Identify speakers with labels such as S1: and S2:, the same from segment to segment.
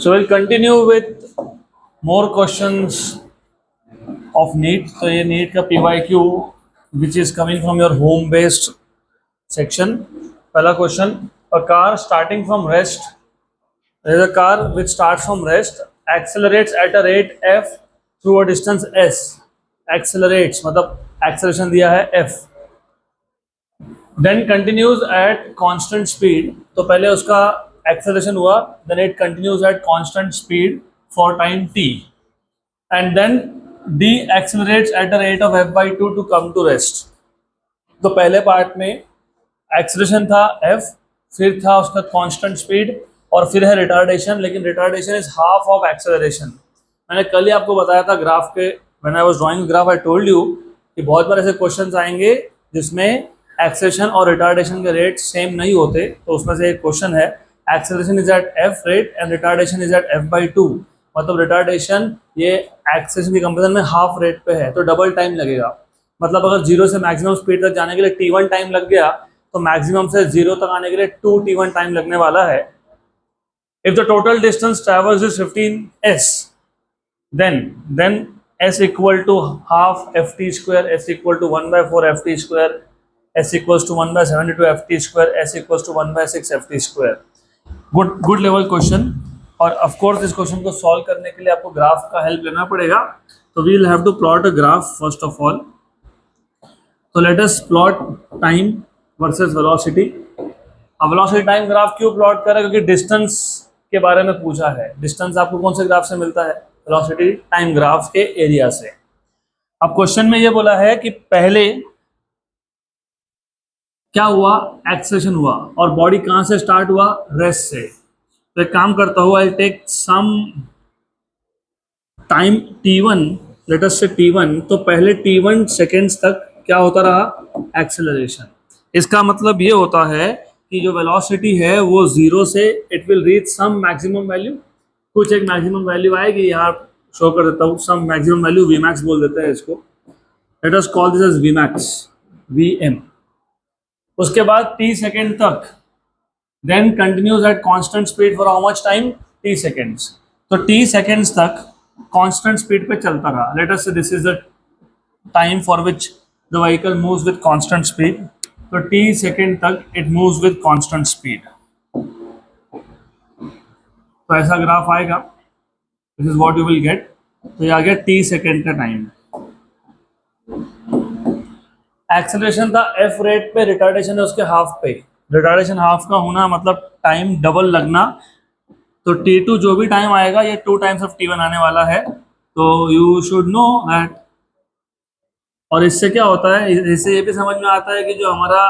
S1: So we'll continue with more questions of NEET. So ये NEET का PYQ which is coming from your home based section. पहला question, a car starting from rest, there is a car which starts from rest, accelerates at a rate f through a distance s. Accelerates मतलब acceleration दिया है f. Then continues at constant speed. तो पहले उसका acceleration हुआ, then it continues at constant speed for time t, and then deaccelerates at a rate of f/2 to come to rest. तो पहले part में एक्सेलरेशन था f, फिर था उसका कांस्टेंट स्पीड, और फिर है रिटार्डेशन, लेकिन retardation is half of acceleration. मैंने कल ही आपको बताया था ग्राफ के, when I was drawing graph I told you कि बहुत बार ऐसे क्वेश्चंस आएंगे जिसमें एक्सेलरेशन और रिटार्डेशन के रेट सेम नहीं होते. तो उसमें से एक क्वेश्चन है acceleration is at f rate and retardation is at f/2. मतलब रिटार्डेशन ये एक्सेलरेशन के कंपेरिजन में हाफ रेट पे है, तो डबल टाइम लगेगा. मतलब अगर जीरो से मैक्सिमम स्पीड तक जाने के लिए t1 टाइम लग गया, तो मैक्सिमम से जीरो तक आने के लिए 2t1 टाइम लगने वाला है. If the total distance travels is 15s, then s equal to half ft square, s equal to 1/4 ft square, s equals to 1/72 ft square, s equals to 1/6 ft square. Good level question. और of course इस question को solve करने के लिए आपको graph का help लेना पड़ेगा. तो we will have to plot a graph first of all. So let us plot time versus velocity. अब velocity time ग्राफ क्यों प्लॉट करें? क्योंकि डिस्टेंस के बारे में पूछा है. डिस्टेंस आपको कौन से ग्राफ से मिलता है? velocity टाइम ग्राफ के एरिया से. अब क्वेश्चन में ये बोला है कि पहले क्या हुआ? एक्सेलरेशन हुआ, और बॉडी कहां से स्टार्ट हुआ? रेस्ट से. तो एक काम करता हूँ, I take some time t1, let us say t1. तो पहले t1 सेकेंड्स तक क्या होता रहा? एक्सेलरेशन. इसका मतलब ये होता है कि जो वेलोसिटी है वो जीरो से it will reach some maximum value. कुछ एक मैक्सिमम वैल्यू आएगी, यहाँ शो कर देता हूँ. सम मैक्सिमम वैल्यू Vmax बोल देते हैं इसको. Let us call this as Vmax, Vm. उसके बाद t सेकेंड तक, then continues at constant speed for how much time? t seconds. तो t सेकेंड्स तक कांस्टेंट स्पीड पे चलता रहा. Let us say this is the time for which the vehicle moves with constant speed. तो t second तक it moves with constant speed. तो ऐसा graph आएगा. This is what you will get. तो ये आ गया t सेकेंड का time. Acceleration था f रेट पे, रिटार्डेशन है उसके हाफ पे. रिटार्डेशन हाफ का होना मतलब टाइम डबल लगना. तो t2 जो भी टाइम आएगा ये 2 टाइम्स ऑफ t1 आने वाला है. तो यू शुड नो दैट. और इससे क्या होता है? इससे ये भी समझ में आता है कि जो हमारा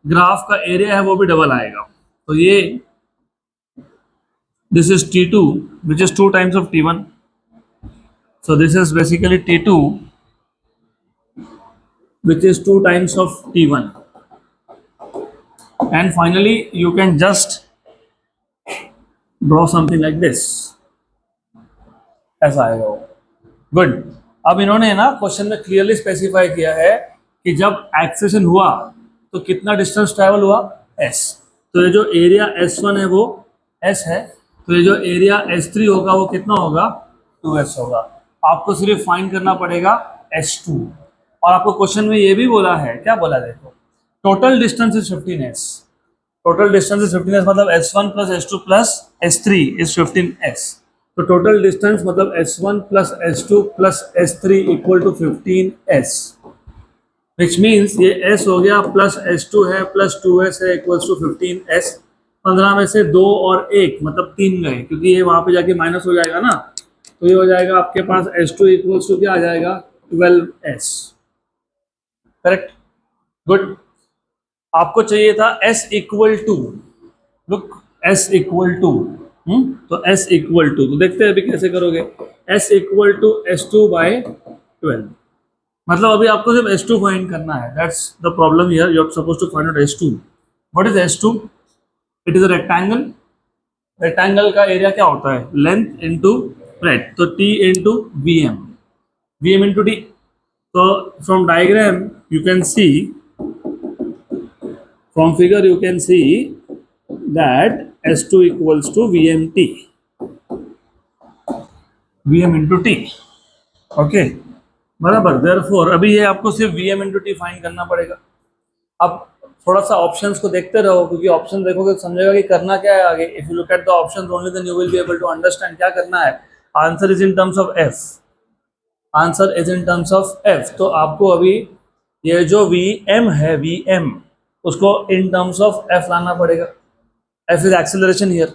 S1: ग्राफ का एरिया है वो भी डबल आएगा. तो ये this is t2 which is 2 times of t1. So this is basically t2 which is 2 times of t1. And finally you can just draw something like this. ऐसा आएगा वो. गुड. अब इन्होंने ना क्वेश्चन में क्लियरली स्पेसिफाई किया है कि जब एक्सेलरेशन हुआ तो कितना डिस्टेंस ट्रैवल हुआ? s. तो ये जो एरिया s1 है वो s है. तो ये जो एरिया s3 होगा वो कितना होगा? 2s होगा. आपको सिर्फ फाइंड करना पड़ेगा s2. और आपको क्वेश्चन में ये भी बोला है, क्या बोला देखो, total distance is 15s. Total distance is 15s मतलब s1 plus s2 plus s3 is 15s. तो टोटल डिस्टेंस मतलब s1 plus s2 plus s3 equal to 15s, which means ये s हो गया प्लस s2 है प्लस 2s है equals to 15s. 15 में से 2 और 1 मतलब 3 गए, क्योंकि ये वहां पे जाके माइनस हो जाएगा ना. तो ये हो जाएगा आपके पास s2 इक्वल्स टू क्या आ जाएगा? 12s. करेक्ट. गुड. आपको चाहिए था s equal to, look s equal to. तो s इक्वल टू, तो देखते हैं अभी कैसे करोगे. s equal to s2 by 12. मतलब अभी आपको सिर्फ s2 फाइंड करना है. That's the problem here. You are supposed to find out s2. What is s2? It is a rectangle. Rectangle का एरिया क्या होता है? Length into breadth. तो t into vm, vm into t. तो from diagram you can see, from figure you can see that S2 equals to VMT. V m into t. Okay, बराबर। Therefore अभी ये आपको सिर्फ v m into t find करना पड़ेगा। अब थोड़ा सा ऑप्शंस को देखते रहो, क्योंकि ऑप्शन देखोगे तो समझेगा कि करना क्या है आगे। If you look at the options only then you will be able to understand क्या करना है। Answer is in terms of F, answer is in terms of F. तो आपको अभी ये जो वी एम है, वी एम, उसको इन टर्म्स ऑफ एफ लाना पड़ेगा। F is acceleration here,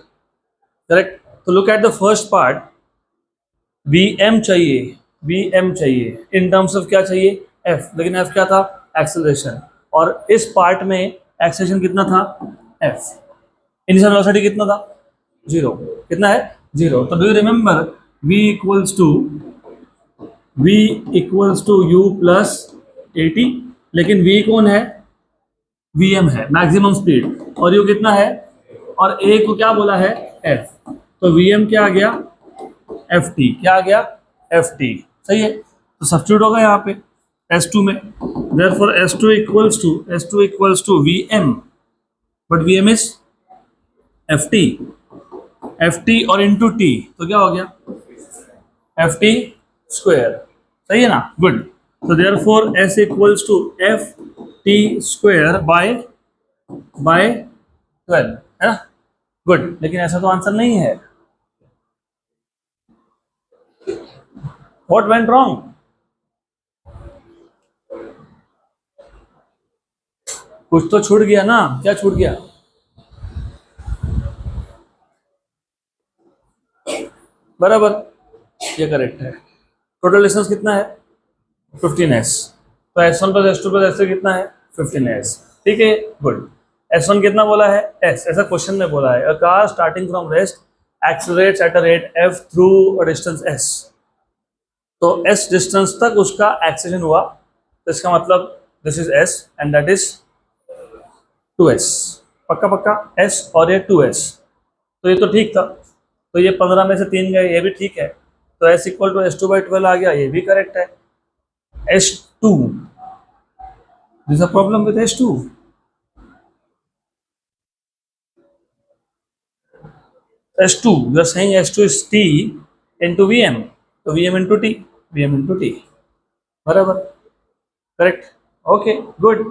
S1: correct. तो look at the first part, V M चाहिए, वी एम चाहिए इन टर्म्स ऑफ क्या चाहिए, एफ। लेकिन एफ क्या था, एक्सेलरेशन। और इस पार्ट में एक्सेलरेशन कितना था, एफ। इनिशियल वेलोसिटी कितना था, जीरो। कितना है, जीरो। तो do you remember v equals to u plus a t. लेकिन v कौन है, vm है, मैक्सिमम स्पीड। और u कितना है, और a को क्या बोला है, f। तो vm क्या आ गया, ft। क्या आ गया, ft। सही है। तो सब्स्टिट्यूट होगा यहाँ पे s2 में। therefore s2 equals to vm, but vm is ft, ft और इंटू t, तो क्या हो गया, ft स्क्वायर। सही है ना, गुड। तो therefore s equals to ft square by 12, है ना, गुड। लेकिन ऐसा तो आंसर नहीं है। व्हाट वेंट रॉन्ग, कुछ तो छूट गया ना, क्या छूट गया, बराबर, ये करेक्ट है। टोटल डिस्टेंस कितना है, 15s। तो s1 plus s2 plus s3 कितना है, 15s। ठीक है, गुड। s1 कितना बोला है, s, ऐसा क्वेश्चन में बोला है, a car starting from rest accelerates eight a rate f through a distance s। तो s डिस्टेंस तक उसका एक्सेलरेशन हुआ, तो इसका मतलब this is s and that is 2s। पक्का पक्का, s और ये 2s। तो ये तो ठीक था। तो ये 15 में से 3 गए, ये भी ठीक है। तो s equal to s2 by 12 आ गया, ये भी करेक्ट है। s2, this a problem with s2। s2, you are saying s2 is t into vm, तो vm into t, vm into t, बराबर, करेक्ट। Okay, good.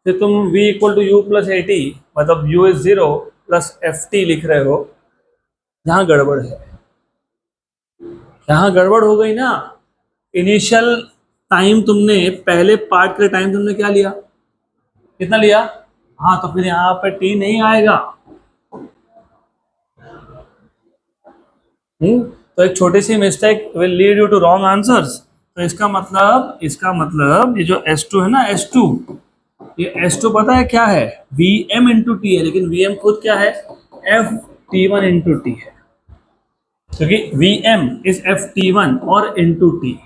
S1: फिर तुम v equal to u plus a t, मतलब u is zero plus f t लिख रहे हो। यहाँ गड़बड़ है, यहाँ गड़बड़ हो गई ना। इनिशियल टाइम तुमने, पहले पार्ट के टाइम तुमने क्या लिया, कितना लिया, हाँ, तो फिर यहाँ पे टी नहीं आएगा। तो एक छोटी सी mistake will lead you to wrong answers. तो इसका मतलब ये जो S2 है ना, S2, ये S2 पता है क्या है, Vm इंटू टी है। लेकिन Vm खुद क्या है, Ft1 इंटू टी है, क्योंकि Vm इज Ft1 और इंटू टी।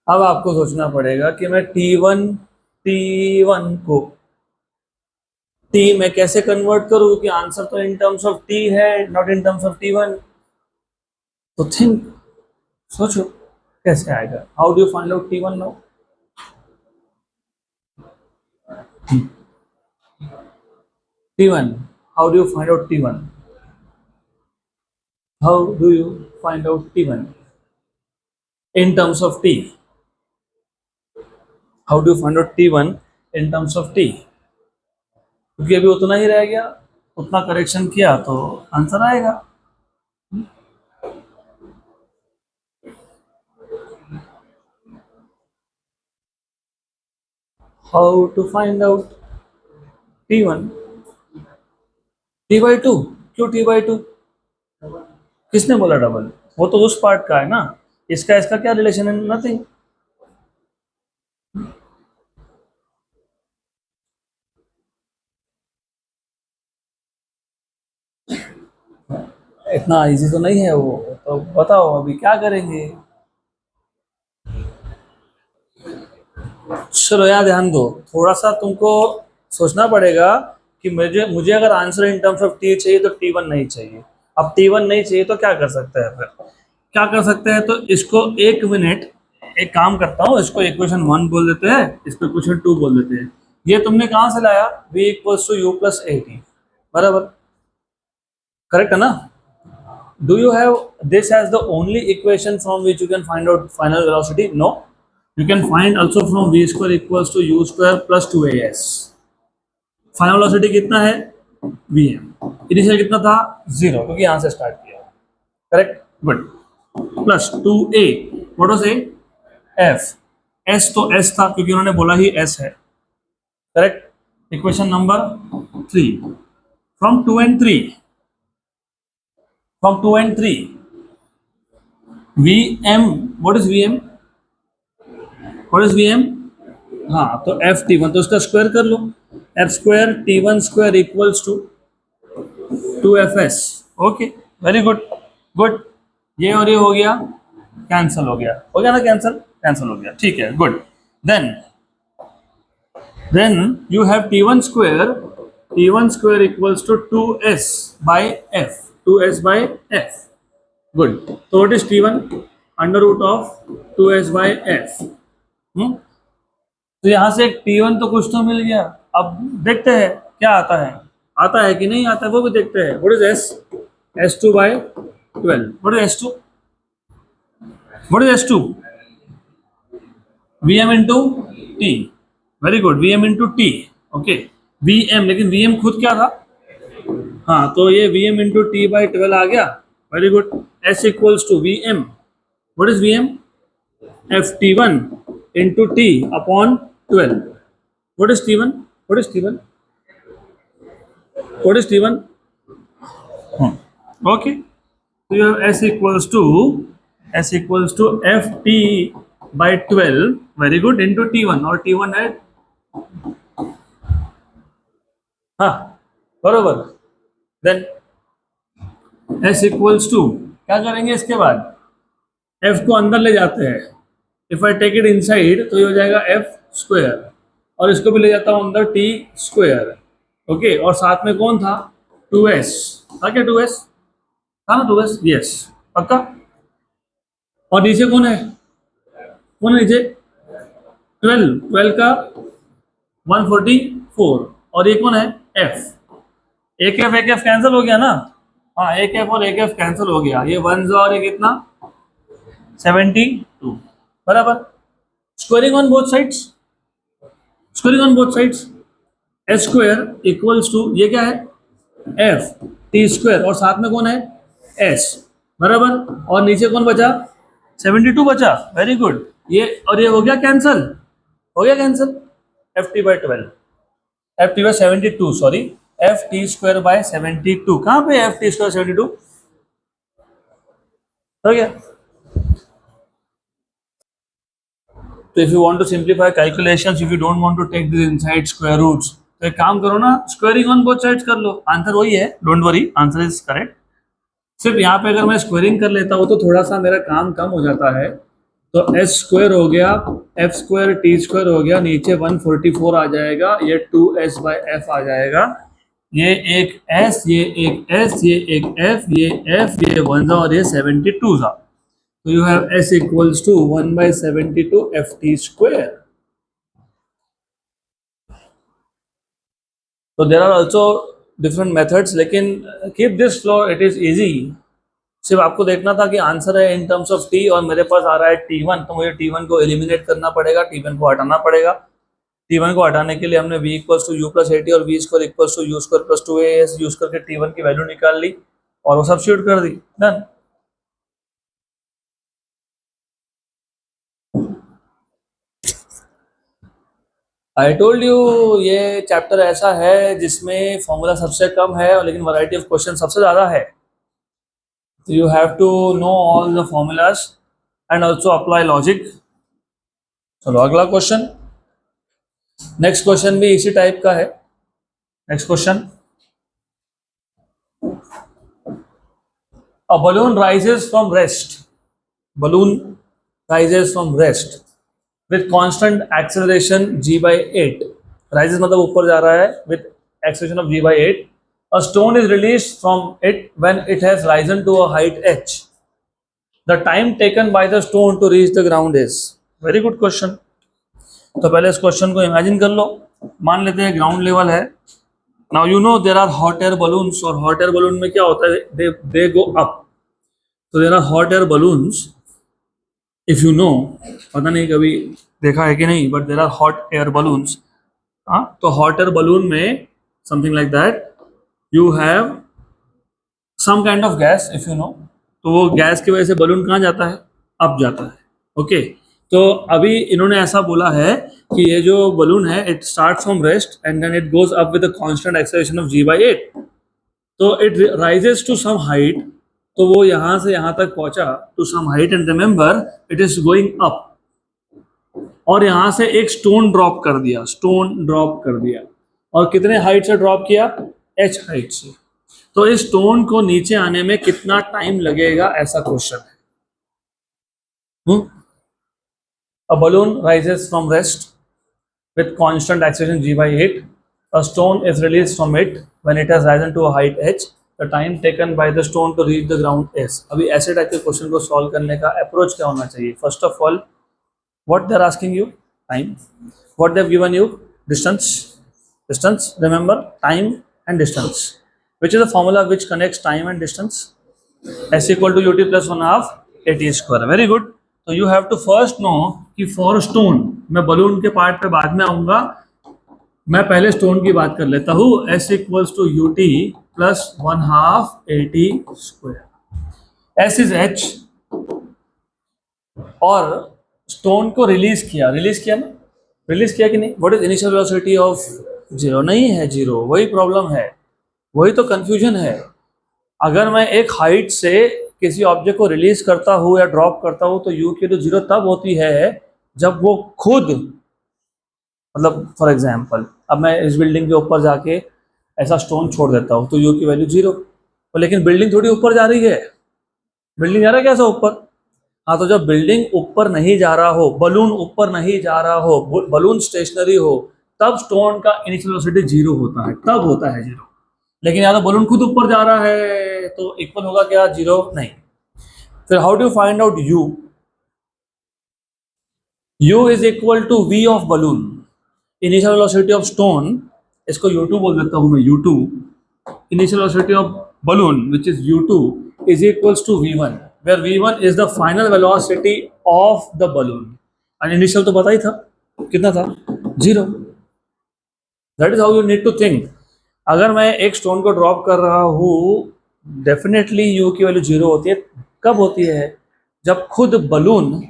S1: अब आपको सोचना पड़ेगा कि मैं T1 को टी में कैसे कन्वर्ट करूं, कि आंसर तो इन टर्म्स ऑफ टी है, not in terms of T1। तो थिंक, सोचो कैसे आएगा। How do you find out T1 now, T1, how do you find out T1, how do you find out T1 in terms of T, how do you find out T1 in terms of T, क्योंकि अभी उतना ही रह गया, उतना correction किया तो answer आएगा। How to find out T1, T/2, क्यों T/2, किसने बोला डबल, वो तो उस पार्ट का है ना, इसका इसका क्या रिलेशन है, नथिंग। इतना इजी तो नहीं है वो, तो बताओ अभी क्या करेंगे। चलो यार ध्यान दो, थोड़ा सा तुमको सोचना पड़ेगा कि मुझे मुझे अगर answer in terms of T चाहिए तो T1 नहीं चाहिए। अब T1 नहीं चाहिए तो क्या कर सकते हैं, फिर क्या कर सकते हैं, तो इसको एक मिनट, एक काम करता हूँ, इसको इक्वेशन 1 बोल देते हैं, इसको इक्वेशन 2 बोल देते हैं। ये तुमने कहाँ से लाया, v equals to u plus a t, बराबर, करेक्ट है ना। do you have this as the only equation from which you can find out final velocity? No, you can find also from v square equals to u square plus 2as. Final velocity कितना है vm, initial कितना था 0 क्योंकि यहां से start किया, correct, good, plus 2a, what was a, f, s तो s था क्योंकि उन्होंने बोला ही s है, correct. Equation number 3 from 2 and 3, from 2 and 3, vm, what is vm, what is vm, हाँ तो एफ टी वन, तो उसका स्क्वायर कर लो, F square T one square equals to 2fs. Okay, very good, good, ये और ये हो गया कैंसिल, हो गया ना, कैंसिल हो गया, ठीक है, good. Then you have t1 square equals to 2s by f, 2s by f, good. तो what is t1, under root of 2s by f. तो यहां से एक t1 तो कुछ तो मिल गया. अब देखते हैं क्या आता है कि नहीं आता है, वो भी देखते हैं. What is s, s2 by 12, what is s2, what is s2, vm into t, very good, vm into t, okay, vm, लेकिन vm खुद क्या था, हाँ तो ये vm into t by 12 आ गया, very good. s equals to vm, what is vm, ft1 into t upon 12, what is t1, what is t1, what is t1, okay, so you have s equals to ft by 12, very good, into t1, और t1 है, हाँ बरोबर. Then s equals to, क्या करेंगे इसके बाद, f को अंदर ले जाते हैं, if I take it inside तो ये हो जाएगा f स्क्वायर, और इसको भी ले जाता हूं अंदर t स्क्वायर, ओके, और साथ में कौन था 2s, था क्या 2s, था ना 2s, यस पक्का. और नीचे कौन है नीचे 12 का 144, और ये कौन है f, एक f कैंसिल हो गया ना, हाँ एक f और एक f कैंसिल हो गया, ये 1 और ये कितना 72, बराबर. Squaring on both sides, s square equals to, ये क्या है f t स्क्वायर, और साथ में कौन है s, बराबर, और नीचे कौन बचा 72 बचा, वेरी गुड. ये और ये हो गया cancel, ft by 12, ft by 72, sorry, ft square by 72, कहाँ पे ft स्क्वायर 72 हो गया. तो if you want to simplify calculations, if you don't want to take this inside square roots, तो एक काम करो ना, स्क्वायरिंग ऑन बोथ साइड्स कर लो, आंसर वही है, don't worry, answer is correct. सिर्फ यहाँ पे अगर मैं स्क्वायरिंग कर लेता हूँ तो थोड़ा सा मेरा काम कम हो जाता है. तो s स्क्वायर हो गया, f स्क्वायर t स्क्वायर हो गया, नीचे 144 आ जाएगा, ये 2s by f आ जाएगा, ये एक s, ये एक s, ये एक f, ये f, ये 1 था और ये 72 था. तो you have s equals to 1 by 72 ft square. तो there are also different methods, लेकिन keep this flow, it is easy. सिर्फ आपको देखना था कि आंसर है इन टर्म्स ऑफ t, और मेरे पास आ रहा है t1, तो मुझे t1 को एलिमिनेट करना पड़ेगा, t1 को हटाना पड़ेगा. t1 को हटाने के लिए हमने v equals to u plus a t और v square equals to u square plus 2as use करके t1 की वैल्यू निकाल ली और वो सब्स्टिट्यूट कर दी, डन. आई टोल्ड यू ये चैप्टर ऐसा है जिसमें फॉर्मूला सबसे कम है और लेकिन वैरायटी ऑफ क्वेश्चन सबसे ज़्यादा है. So you have to know all the formulas and also apply logic. चलो अगला क्वेश्चन, नेक्स्ट क्वेश्चन भी इसी टाइप का है. Next question, a balloon rises from rest, with constant acceleration g by 8, rises मतलब ऊपर जा रहा है with acceleration of g by 8. A stone is released from it when it has risen to a height h. The time taken by the stone to reach the ground is, very good question. तो पहले इस question को imagine कर लो, मान लेते हैं ground level है. Now you know there are hot air balloons, और हॉट एयर बलून में क्या होता है, दे गो अप. तो there are hot air balloons, if you know, पता नहीं कभी देखा है कि नहीं, but there are hot air balloons. हाँ, तो हॉट एयर बलून में something like that you have some kind of gas, if you know. तो वो गैस की वजह से बलून कहाँ जाता है, अप जाता है. ओके, तो अभी इन्होंने ऐसा बोला है कि ये जो बलून है it start from rest and then it goes up with a constant acceleration of g/8. तो it rises to some height, तो वो यहाँ से यहाँ तक पहुंचा to some height and remember it is going up. और यहाँ से एक स्टोन ड्रॉप कर दिया, स्टोन ड्रॉप कर दिया. और कितने हाइट से ड्रॉप किया, h हाइट से. तो इस स्टोन को नीचे आने में कितना टाइम लगेगा, ऐसा क्वेश्चन है. A balloon rises from rest with constant acceleration g/8. A stone is released from it when it has risen to a height h. The time taken by the stone to reach the ground is. अभी ऐसे type के question को solve करने का approach क्या होना चाहिए? First of all, what they are asking you, time. What they have given you, distance. Distance, remember, time and distance. Which is the formula which connects time and distance? S equal to ut plus 1/2 at square. Very good. तो you have to first know कि for stone, मैं balloon के part पे बाद में आऊंगा, मैं पहले स्टोन की बात कर लेता हूँ. S equals to ut plus 1/2 at square. S is h और स्टोन को रिलीज किया ना, रिलीज किया कि नहीं? What is initial velocity of zero? नहीं है जीरो, वही प्रॉब्लम है, वही तो कंफ्यूजन है. अगर मैं एक हाइट से किसी ऑब्जेक्ट को रिलीज करता हूँ या ड्रॉप करता हूँ तो यू की तो जीरो तब होती है जब वो खुद, मतलब फॉर एग्जांपल अब मैं इस बिल्डिंग के ऊपर जाके ऐसा स्टोन छोड़ देता हूँ तो यू की वैल्यू जीरो. तो लेकिन बिल्डिंग थोड़ी ऊपर जा रही है, बिल्डिंग जा रहा है कैसा ऊपर. हाँ, तो जब बिल्डिंग ऊपर नहीं जा रहा हो, बलून ऊपर नहीं जा रहा हो, बलून स्टेशनरी हो, तब स्टोन का इनिशियल वेलोसिटी जीरो होता है, तब होता है जीरो. लेकिन यहाँ तो बलून खुद ऊपर जा रहा है तो इक्वल होगा क्या, जीरो नहीं. फिर how do find out u? u is equal to v of balloon. Initial velocity of stone, इसको u2 बोल देता हूं मैं, u2. Initial velocity of balloon which is u2 is equals to v1, where v1 is the final velocity of the balloon. And initial तो पता ही था, कितना था, zero. That is how you need to think. अगर मैं एक stone को ड्रॉप कर रहा हूँ, डेफिनेटली u की वैल्यू जीरो होती है. कब होती है, जब खुद बलून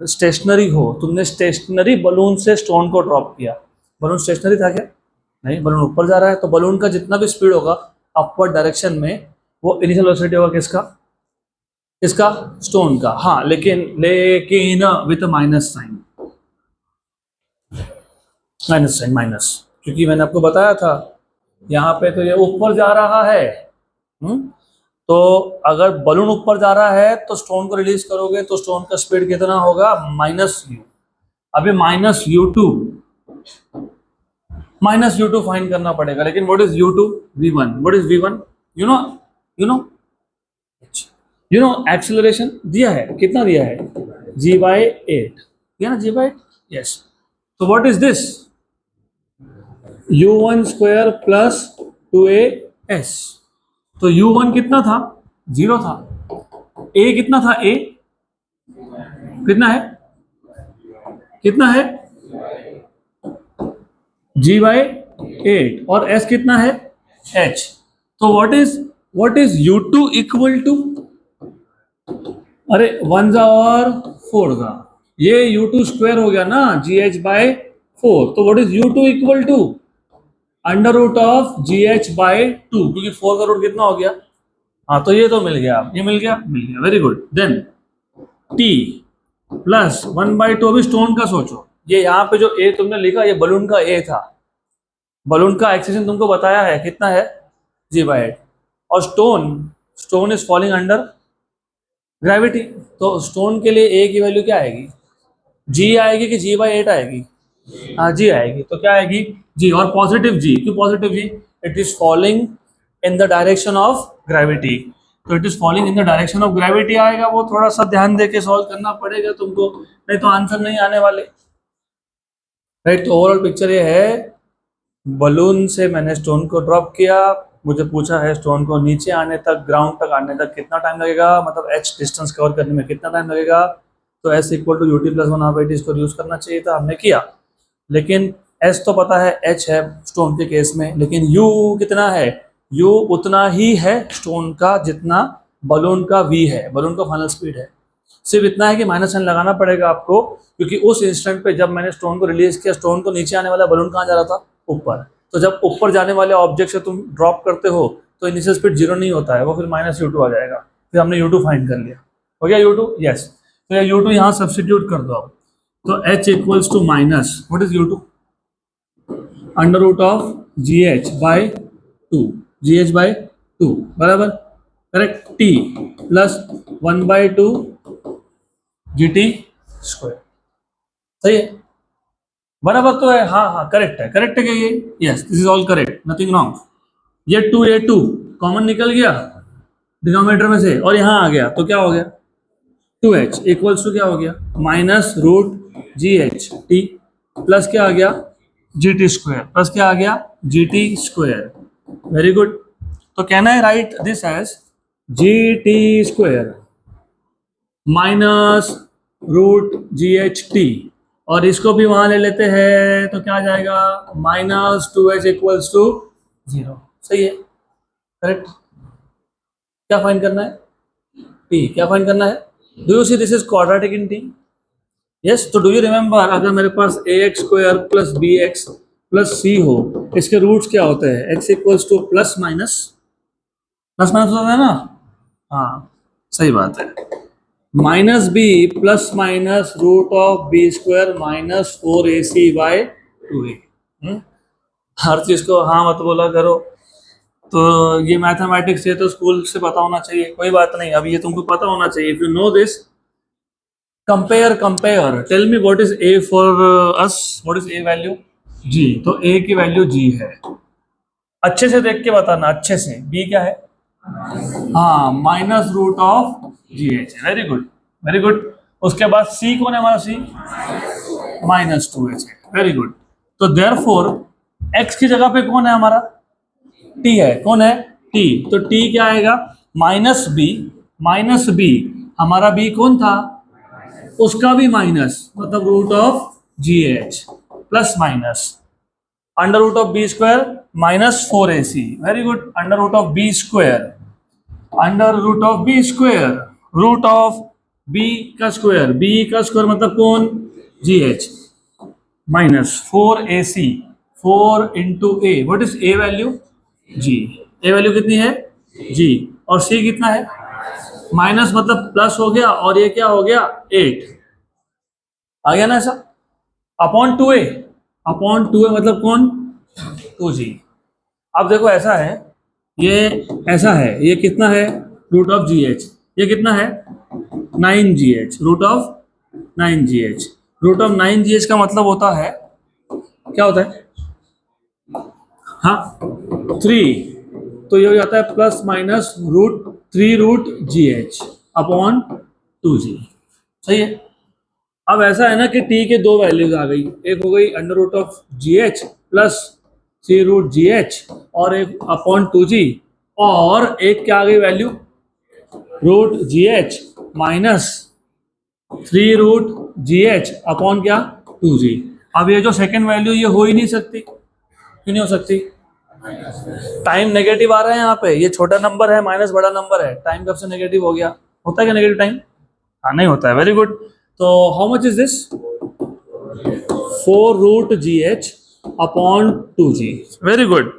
S1: स्टेशनरी हो. तुमने स्टेशनरी बलून से स्टोन को ड्रॉप किया, बलून स्टेशनरी था क्या, नहीं, बलून ऊपर जा रहा है. तो बलून का जितना भी स्पीड होगा अपवर्ड डायरेक्शन में, वो इनिशियल वेलोसिटी होगा किसका, इसका, स्टोन का. हाँ, लेकिन विद माइनस साइन, माइनस, क्योंकि मैंने आपको बताया था यहाँ पे तो ये ऊपर जा रहा है. तो अगर बलून ऊपर जा रहा है तो स्टोन को रिलीज करोगे तो स्टोन का स्पीड कितना होगा, -u. अभी -u2 फाइंड करना पड़ेगा. लेकिन what is u2, v1. What is v1, you know acceleration दिया है, कितना दिया है, g/8 दिया ना, g/8. यस. तो what is this, u1 square plus 2as. तो u1 कितना था, जीरो था. a कितना था, a कितना है, g/8. और s कितना है, h. तो what is u2 equal to, अरे 1 जा और 4 जा, ये u2 स्क्वायर हो गया ना, gh/4. तो what is u2 equal to under root of gh/2, क्योंकि 4 का रूट कितना हो गया. हाँ, तो ये तो मिल गया, ये मिल गया. Very good. Then t plus 1/2. अभी स्टोन का सोचो, ये यहाँ पे जो a तुमने लिखा, ये बलून का a था. बलून का एक्सेलरेशन तुमको बताया है कितना है, g/8. और stone is falling under gravity. तो स्टोन के लिए a की वैल्यू क्या आएगी, g आएगी कि g/8 आएगी, हाँ जी आएगी. तो क्या आएगी, जी. और पॉजिटिव जी, क्यों positive g, it is falling in the direction of gravity. तो it is falling in the direction of gravity आएगा. वो थोड़ा सा ध्यान देके सॉल्व करना पड़ेगा तुमको, नहीं तो आंसर नहीं आने वाले. राइट. तो ओवरऑल पिक्चर ये है, बलून से मैंने स्टोन को ड्रॉप किया, मुझे पूछा है स्टोन को नीचे आने तक, ग्राउंड तक आने तक कितना टाइम लगेगा, मतलब h डिस्टेंस कवर करने में कितना टाइम लगेगा, तो s equal to ut plus 1/8 इसको यूज करना चाहिए था, हमने किया। लेकिन s तो पता है h है स्टोन के केस में, लेकिन u कितना है, u उतना ही है स्टोन का जितना बलून का v है, बलून का फाइनल स्पीड है। सिर्फ इतना है कि माइनस साइन लगाना पड़ेगा आपको, क्योंकि उस इंस्टेंट पे जब मैंने स्टोन को रिलीज किया, स्टोन को नीचे आने वाला बलून कहाँ जा रहा था, ऊपर। तो जब ऊपर जाने वाले ऑब्जेक्ट से तुम ड्रॉप करते हो तो इनिशियल स्पीड जीरो नहीं होता है, वो फिर माइनस u2 आ जाएगा। फिर हमने u2 फाइंड कर लिया, हो गया u2, यस। तो ये u2 यहाँ सब्सटीट्यूट कर दो आप, तो h equals to minus what is u2, under root of gh by 2, gh by 2 बराबर, correct, t plus 1/2 gt square, सही है, बराबर तो है, हाँ हाँ करेक्ट है क्या ये, yes this is all correct, nothing wrong. ये 2 कॉमन निकल गया डिनोमिनेटर में से और यहाँ आ गया, तो क्या हो गया, 2h इक्वल्स टू क्या हो गया, minus root g h t, plus क्या आ गया, जी टी स्क्वायर, प्लस क्या आ गया, g t square, very good. तो कहना है write this as g t square minus root g h t, और इसको भी वहां ले लेते हैं तो क्या आ जाएगा, -2h इक्वल्स टू 0, सही है, करेक्ट। क्या फाइंड करना है, टी, क्या फाइंड करना है, do you see this is quadratic in t, yes. तो डू यू रिमेंबर अगर मेरे पास ax square plus b x plus c हो, इसके रूट्स क्या होते हैं, x equals to plus minus होता है ना, हाँ सही बात है, minus b plus minus root of b square minus 4ac/2a। हर चीज को हाँ मत बोला करो, तो ये मैथमेटिक्स है तो स्कूल से पता होना चाहिए, कोई बात नहीं, अभी ये तुमको पता होना चाहिए, if you know this compare, tell me what is a for us, what is a value, g, तो a की वैल्यू g है, अच्छे से देख के बताना, अच्छे से, b क्या है, हाँ minus root of g h, very good very good. उसके बाद c कौन है हमारा, c -2h है, वेरी गुड। तो देयरफॉर x की जगह पे कौन है हमारा, t है, कौन है, t, तो t क्या आएगा, माइनस बी, हमारा b कौन था, उसका भी माइनस, मतलब root of g h plus minus under root of b square -4ac, very good, under root of b square, under root of b square, root of b का square, b का square मतलब कौन, g h, -4ac, 4 into a, what is a value, g, a value कितनी है, जी, और सी कितना है, minus मतलब प्लस हो गया, और ये क्या हो गया, 8 आ गया ना ऐसा, अपॉन 2a, मतलब कौन, 2g। अब देखो ऐसा है, ये ऐसा है, ये कितना है, रूट ऑफ जी एच, ये कितना है 9gh, root of 9gh, root of 9gh का मतलब होता है, क्या होता है, हाँ 3, तो ये हो जाता है plus minus root 3 root g h upon 2g, सही है। अब ऐसा है ना कि t के दो वैल्यूज आ गई, एक हो गई under root of g h plus 3 root g h, और एक अपॉन 2g, और एक क्या आ गई value, root g h minus 3 root g h upon क्या, 2g। अब ये जो सेकेंड वैल्यू ये हो ही नहीं सकती, क्यों नहीं हो सकती, टाइम नेगेटिव आ रहा है यहाँ पे, ये छोटा नंबर है माइनस बड़ा नंबर है, टाइम कब से नेगेटिव हो गया, होता है क्या नेगेटिव टाइम, हाँ नहीं होता है, वेरी गुड। तो how much is this, 4 root g h upon 2g, very good,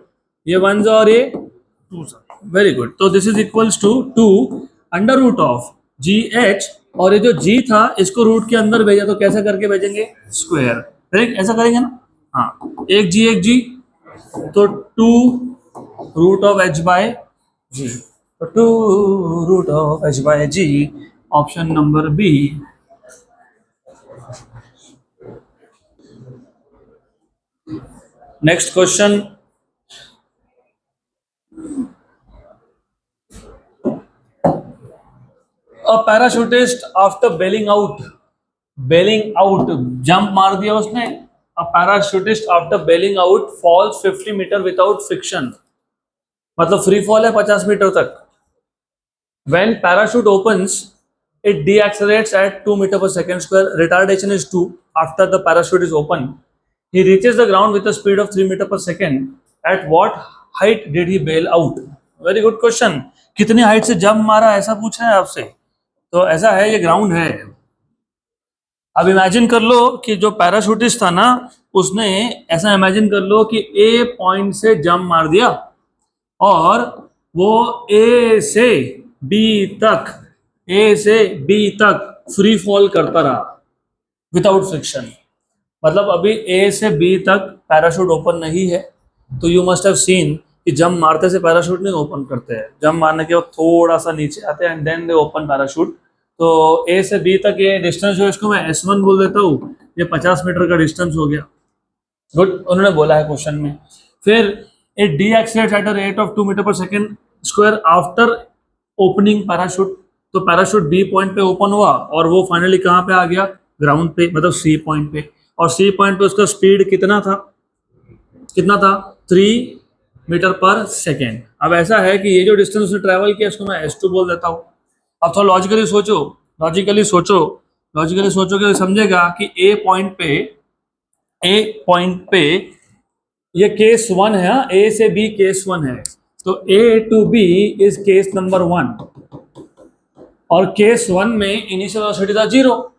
S1: ये 1 और ये 2, वेरी गुड। तो this is equals to 2 under root of g h, और ये जो g था इसको रूट के अंदर भेजा, तो कैसे करके भेजेंगे, स्क्वायर, करेक्ट, ऐसा करेंगे ना, हाँ एक g, तो 2 root of h by g, तो 2 root of h by g, option number b. Next question, a parachutist after bailing out, jump मार दिया उसने, a parachutist after bailing out falls 50 metre without friction, मतलब free fall है 50 metre तक. When parachute opens, it deaccelerates at 2 meter per second square. Retardation is 2. After the parachute is open, he reaches the ground with a speed of 3 meter per second. At what height did he bail out? Very good question. कितनी height से jump मारा ऐसा पूछ रहे हैं आपसे. तो ऐसा है, ये ग्राउंड है. अब इमेजिन कर लो कि जो पैराशूटिस्ट था ना, उसने ऐसा इमेजिन कर लो कि ए पॉइंट से जंप मार दिया और वो ए से बी तक फ्री फॉल करता रहा विदाउट फ्रिक्शन. मतलब अभी ए से बी तक पैराशूट ओपन नहीं है, तो यू मस्ट हैव सीन कि जंप मारते से पैराशूट नहीं ओपन करते हैं. जंप मारने के बाद थोड़ा सा नीचे आते हैं and then they open parachute. तो ए से बी तक ये डिस्टेंस जो इसको मैं S1 बोल देता हूँ, ये 50 मीटर का डिस्टेंस हो गया. गुड, उन्होंने बोला है क्वेश्चन में. फिर it decelerates at a rate of 2 metre per second square after opening parachute. तो पैराशूट बी पॉइंट पे ओपन हुआ और वो फाइनली कहाँ पे आ गया? ग्राउंड पे, मतलब सी पॉइंट पे. और सी पॉइंट पे उसका स्पीड कितना था? 3 मीटर पर सेकेंड. अब ऐसा है कि ये जो डिस्टेंस उसने ट्रेवल किया इसको मैं S2 बोल देता हूँ. अब थोड़ा लॉजिकली सोचो कि समझेगा कि ए पॉइंट पे ये केस 1 है. ए से बी केस 1 है, तो a to b is case number 1. और केस 1 में इनिशियल वेलोसिटी था 0.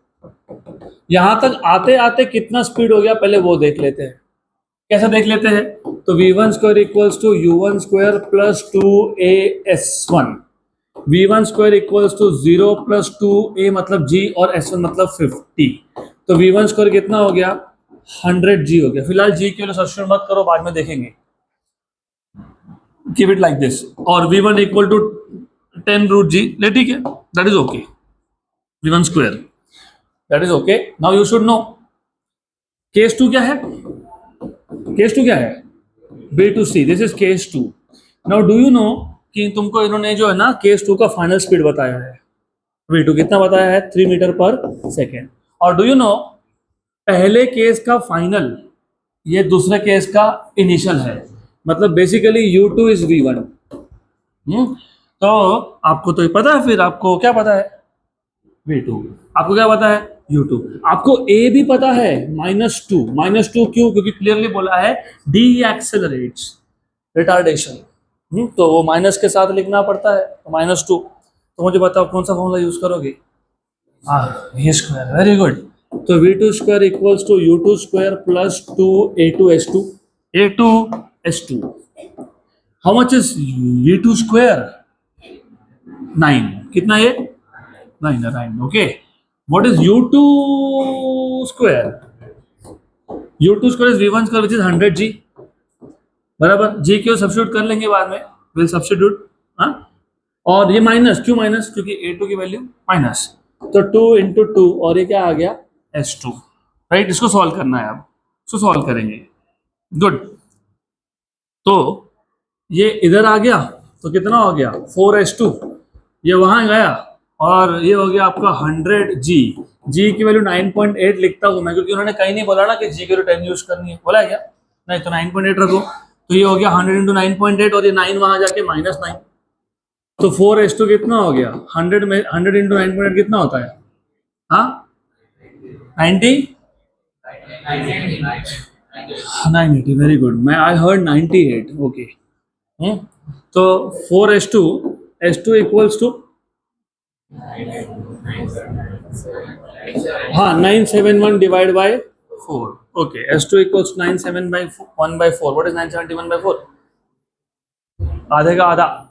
S1: यहां तक आते आते कितना स्पीड हो गया पहले वो देख लेते हैं. कैसे देख लेते हैं? तो v1 square equals to u1 square plus 2as1. v1 square equals to 0 plus 2a मतलब g और s1 मतलब 50. तो v1 स्क्वायर कितना हो गया? 100g हो गया. फिलहाल g के लिए सब्स्टिट्यूट मत करो, बाद में देखेंगे. Keep it like this. और v1 equal to 10 root g. ले, ठीक है, that is okay. v1 square, that is okay. Now you should no case 2 क्या है. b to c. This is case 2. Now do you know कि तुमको इन्होंने जो है ना केस 2 का फाइनल स्पीड बताया है. v2 कितना बताया है? 3 मीटर पर सेकेंड. और डू यू नो पहले केस का फाइनल ये दूसरे केस का इनिशियल है. मतलब बेसिकली u2 इज v1. तो आपको तो पता है, फिर आपको क्या पता है? v2. आपको क्या पता है? u2. आपको a भी पता है -2 क्यों? क्योंकि क्लियरली बोला है डीएक्सेलरेट्स रिटार्डेशन. तो वो माइनस के साथ लिखना पड़ता है, तो -2. तो मुझे बताओ कौन सा फॉर्मूला यूज करोगे? v square. Very good. तो v2 square equals to u2 square plus 2a2s2. a2s2. How much is v2 square? 9. कितना ये? 9. Okay. What is u2 square? u2 square is v1 square which is 100g. बराबर. g क्यों substitute कर लेंगे बाद में, will substitute. और ये माइनस क्यों? माइनस क्योंकि a2 की वैल्यू माइनस. तो 2 इंटू 2 और ये क्या आ गया? s2. राइट. इसको सॉल्व करना है. अब इसको सॉल्व करेंगे. गुड. तो ये इधर आ गया तो कितना हो गया? 4s2. ये वहां गया और ये हो गया आपका 100g. g की वैल्यू 9.8 लिखता हूं मैं, क्योंकि उन्होंने कहीं नहीं बोला ना कि g की वैल्यू 10 यूज करनी है. बोला है क्या? नहीं. तो 9.8 रखो. तो ये हो गया 100 इंटू 9.8 और ये 9 वहां जाके -9. तो 4s2 कितना हो गया? 100 में 100 इंटू 9.8 कितना होता है? 90. 980. Very good. मैं आई हर्ड 98. ओके. तो 4s2 equals to 971 divide by 4. Okay. s2 equals 971 by 4. What is 971 by 4? आधे का आधा.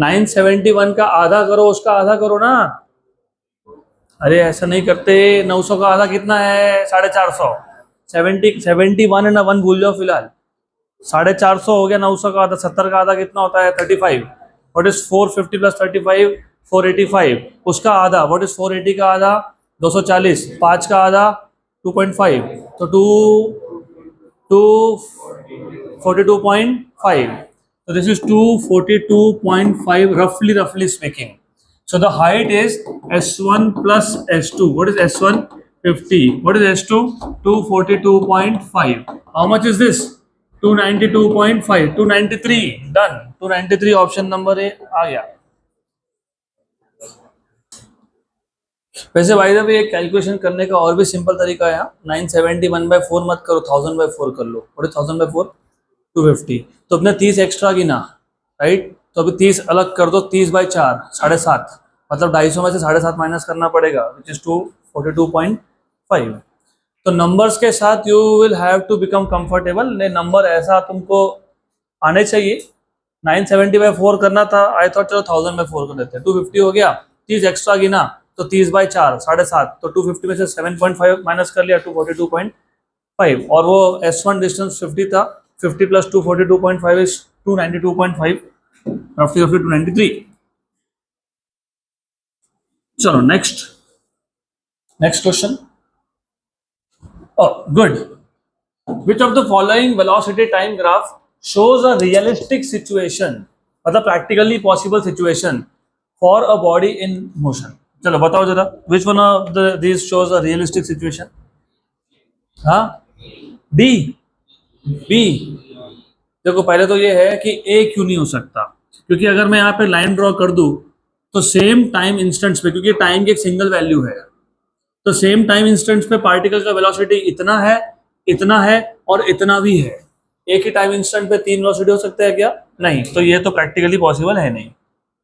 S1: 971 का आधा करो, उसका आधा करो ना. अरे ऐसा नहीं करते. 900 का आधा कितना है? 450. 71 ना 1 भूल जाओ फिलहाल. 450 हो गया 900 का आधा. 70 का आधा कितना होता है? 35. What is 450 plus 35? 485. उसका आधा. व्हाट इज 480 का आधा? 240. 5 का आधा 2.5. तो 242.5. So this is 242.5 roughly speaking. So the height is s1 plus s2. What is s1? 50. What is s2? 242.5. How much is this? 292.5, 293 done, 293 option number a आ गया। वैसे भाई साहब ये कैलकुलेशन करने का और भी सिंपल तरीका है। 971/4 मत करो, 1000/4 कर लो। और 1000/4 250, तो अपने 30 एक्स्ट्रा गिना, राइट। तो अभी 30 अलग कर दो, 30/4 7.5, मतलब 250 में से 7.5 माइनस करना पड़ेगा, विच इज 242.5। तो नंबर्स के साथ you will have to become comfortable. Number ऐसा तुमको आने चाहिए। 970/4 करना था, आई थॉट चलो 1000/4 कर देते हैं। 250 हो गया, 30 एक्स्ट्रा गिना तो 30/4 7.5, तो 250 में से 7.5 माइनस कर लिया, 242.5। और वो S1 डिस्टेंस 50 था, 50 प्लस 242.5 इज 292.5, रफली 293। चलो next question. Good. Which of the following velocity time graph shows a realistic situation, मतलब practically possible situation for a body in motion? चलो बताओ जरा, which one of these shows a realistic situation? हाँ, D, B। देखो पहले तो ये है कि A क्यों नहीं हो सकता, क्योंकि अगर मैं यहाँ पे लाइन ड्रॉ कर दूं तो सेम टाइम इंस्टेंट्स पे, क्योंकि टाइम की एक सिंगल वैल्यू है, तो सेम टाइम इंस्टेंट्स पे पार्टिकल का वेलोसिटी इतना है, इतना है और इतना भी है। एक ही टाइम इंस्टेंट पे 3 वेलोसिटी हो सकते हैं क्या? नहीं। तो ये तो प्रैक्टिकली पॉसिबल है नहीं।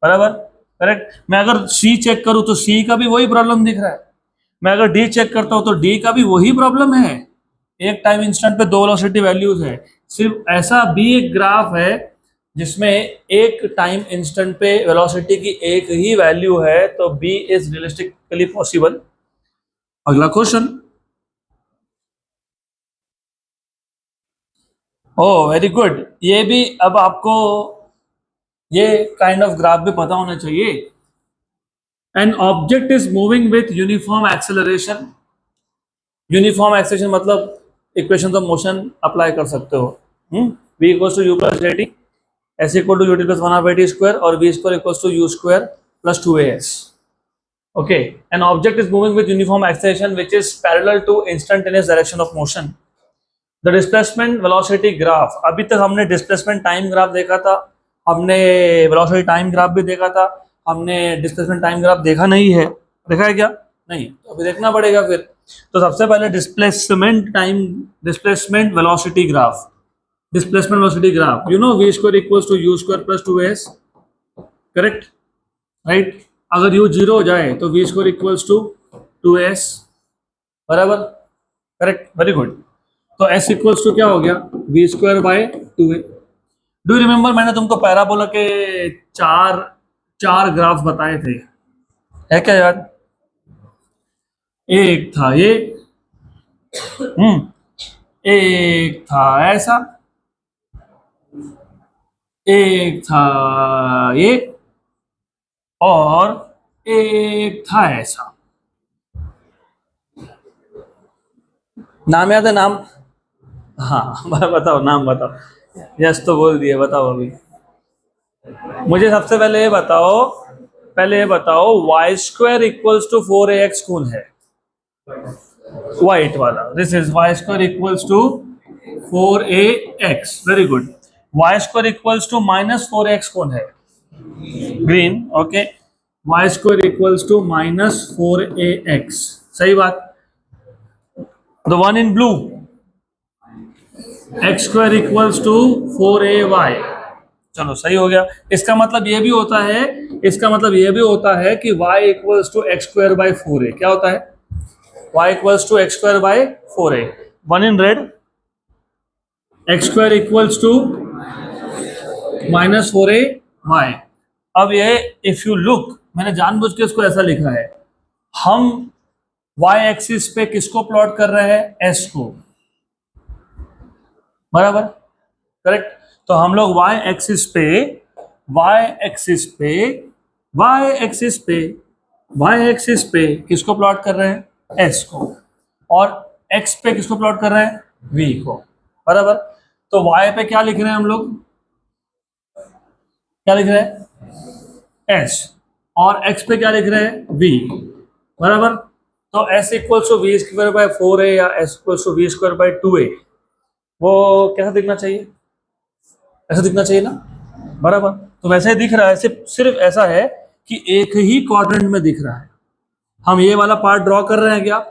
S1: बराबर, करेक्ट। मैं अगर सी चेक करूं तो सी का भी वही प्रॉब्लम दिख रहा है। मैं अगर डी चेक करता हूं तो डी का भी वही प्रॉब्लम है। एक टाइम इंस्टेंट पे 2 वेलोसिटी वैल्यूज है। सिर्फ ऐसा भी एक ग्राफ है जिसमें एक टाइम इंस्टेंट पे वेलोसिटी की एक ही वैल्यू है, तो बी इज रियलिस्टिकली पॉसिबल। अगला क्वेश्चन। Oh very good. ये भी अब आपको ये काइंड ऑफ ग्राफ भी पता होना चाहिए। An object is moving with uniform acceleration. Uniform acceleration मतलब इक्वेशन ऑफ मोशन अप्लाई कर सकते हो। v equals to u plus जेटी, s equal to ut plus 1/t square और v square equals to u square plus 2as। okay, an object is moving with uniform acceleration which is parallel to instantaneous direction of motion. The displacement velocity graph, अभी तक हमने displacement time graph देखा था, हमने velocity time graph भी देखा था, हमने displacement time graph देखा नहीं है। देखा है क्या? नहीं, तो अभी देखना पड़ेगा फिर। तो सबसे पहले displacement velocity graph, you know v square equals to u square plus 2as, correct, right? अगर u 0 हो जाए तो v square equals to 2s, बराबर, करेक्ट, वेरी गुड। तो s इक्वल्स टू क्या हो गया? v square by 2a। Do remember मैंने तुमको पैराबोला के चार ग्राफ बताए थे, है क्या याद? एक था ये, एक था ऐसा, एक था ये, और एक था ऐसा। नाम याद है? नाम, हाँ बताओ, नाम बताओ। यस तो बोल दिए, बताओ अभी। मुझे सबसे पहले ये बताओ y square equals to 4ax कौन है? व्हाइट वाला, this is y square equals to 4ax, very good. y square equals to -4x कौन है? Green, okay. y square equals to -4ax, सही बात। The one in blue, x square equals to 4ay, चलो सही हो गया। इसका मतलब ये भी होता है कि y equals to x square by 4a। क्या होता है? y equals to x square by 4a। One in red, x square equals to -4ay। अब ये इफ यू लुक, मैंने जानबूझ के इसको ऐसा लिखा है, हम y एक्सिस पे किसको प्लॉट कर रहे हैं? s को, बराबर, करेक्ट। तो हम लोग y एक्सिस पे किसको प्लॉट कर रहे हैं? s को। और x पे किसको प्लॉट कर रहे हैं? v को, बराबर। तो y पे क्या लिख रहे हैं हम लोग? क्या लिख रहे हैं? s। और x पे क्या लिख रहे हैं? v, बराबर। तो s equals to v square by 4a या s equals to v square by 2a, वो कैसा दिखना चाहिए? ऐसा दिखना चाहिए ना, बराबर। तो वैसे ही दिख रहा है, सिर्फ ऐसा है कि एक ही क्वाड्रेंट में दिख रहा है। हम ये वाला पार्ट ड्रॉ कर रहे हैं क्या?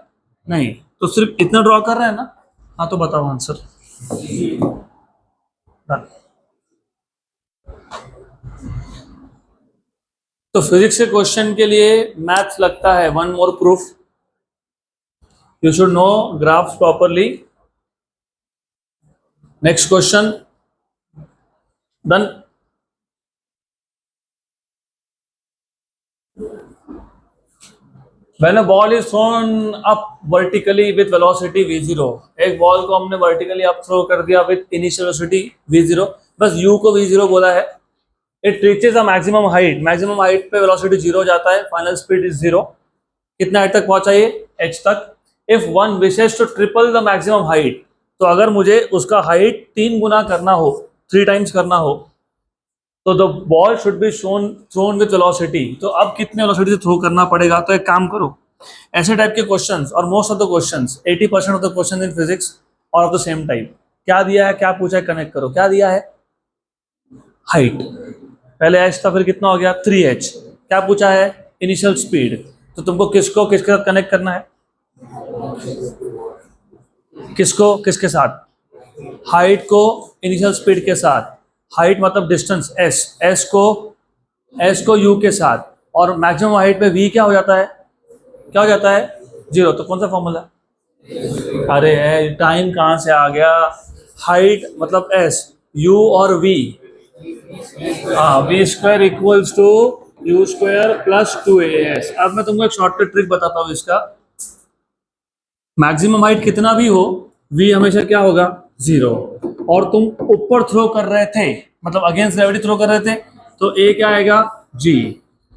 S1: नहीं, तो सिर्फ इतना ड्रॉ कर रहे हैं ना। हाँ, तो बताओ आंसर। डन। तो फिजिक्स के क्वेश्चन के लिए मैथ्स लगता है one more proof, you should no graphs properly. Next question, done. When a ball is thrown up vertically with velocity v0, एक बॉल को हमने वर्टिकली अप थ्रो कर दिया विथ इनिशियल वेलोसिटी v0, बस u को v0 बोला है। It reaches a maximum height, maximum height पे वेलोसिटी 0 जाता है, फाइनल स्पीड इज 0। कितना हाइट तक पहुंचा ये? h तक। If one wishes to triple the maximum height, तो अगर मुझे उसका हाइट 3 गुना करना हो, 3 टाइम्स करना हो, तो the ball should be thrown with velocity. तो अब कितने वेलोसिटी से थ्रो करना पड़ेगा? तो एक काम करो, ऐसे टाइप के क्वेश्चंस और most of the questions 80% of the question in physics और ऑफ द सेम टाइप। क्या दिया है, क्या पूछा है, कनेक्ट करो। क्या दिया है? हाइट, पहले h था, फिर कितना हो गया? 3h। क्या पूछा है? Initial speed. तो तुमको किसको किसके साथ कनेक्ट करना है? किसको किसके साथ? हाइट को इनिशियल स्पीड के साथ। हाइट मतलब डिस्टेंस s, s को u के साथ, और मैक्सिमम हाइट पे v क्या हो जाता है? क्या हो जाता है? 0। तो कौन सा फॉर्मूला? अरे टाइम कहाँ से आ गया? हाइट मतलब s, u और v, v square equals to u square plus 2as। अब मैं तुमको एक शॉर्टकट ट्रिक बताता हूँ इसका। मैक्सिमम हाइट कितना भी हो, v हमेशा क्या होगा? 0। और तुम ऊपर थ्रो कर रहे थे, मतलब अगेंस्ट ग्रेविटी थ्रो कर रहे थे, तो a क्या आएगा? g,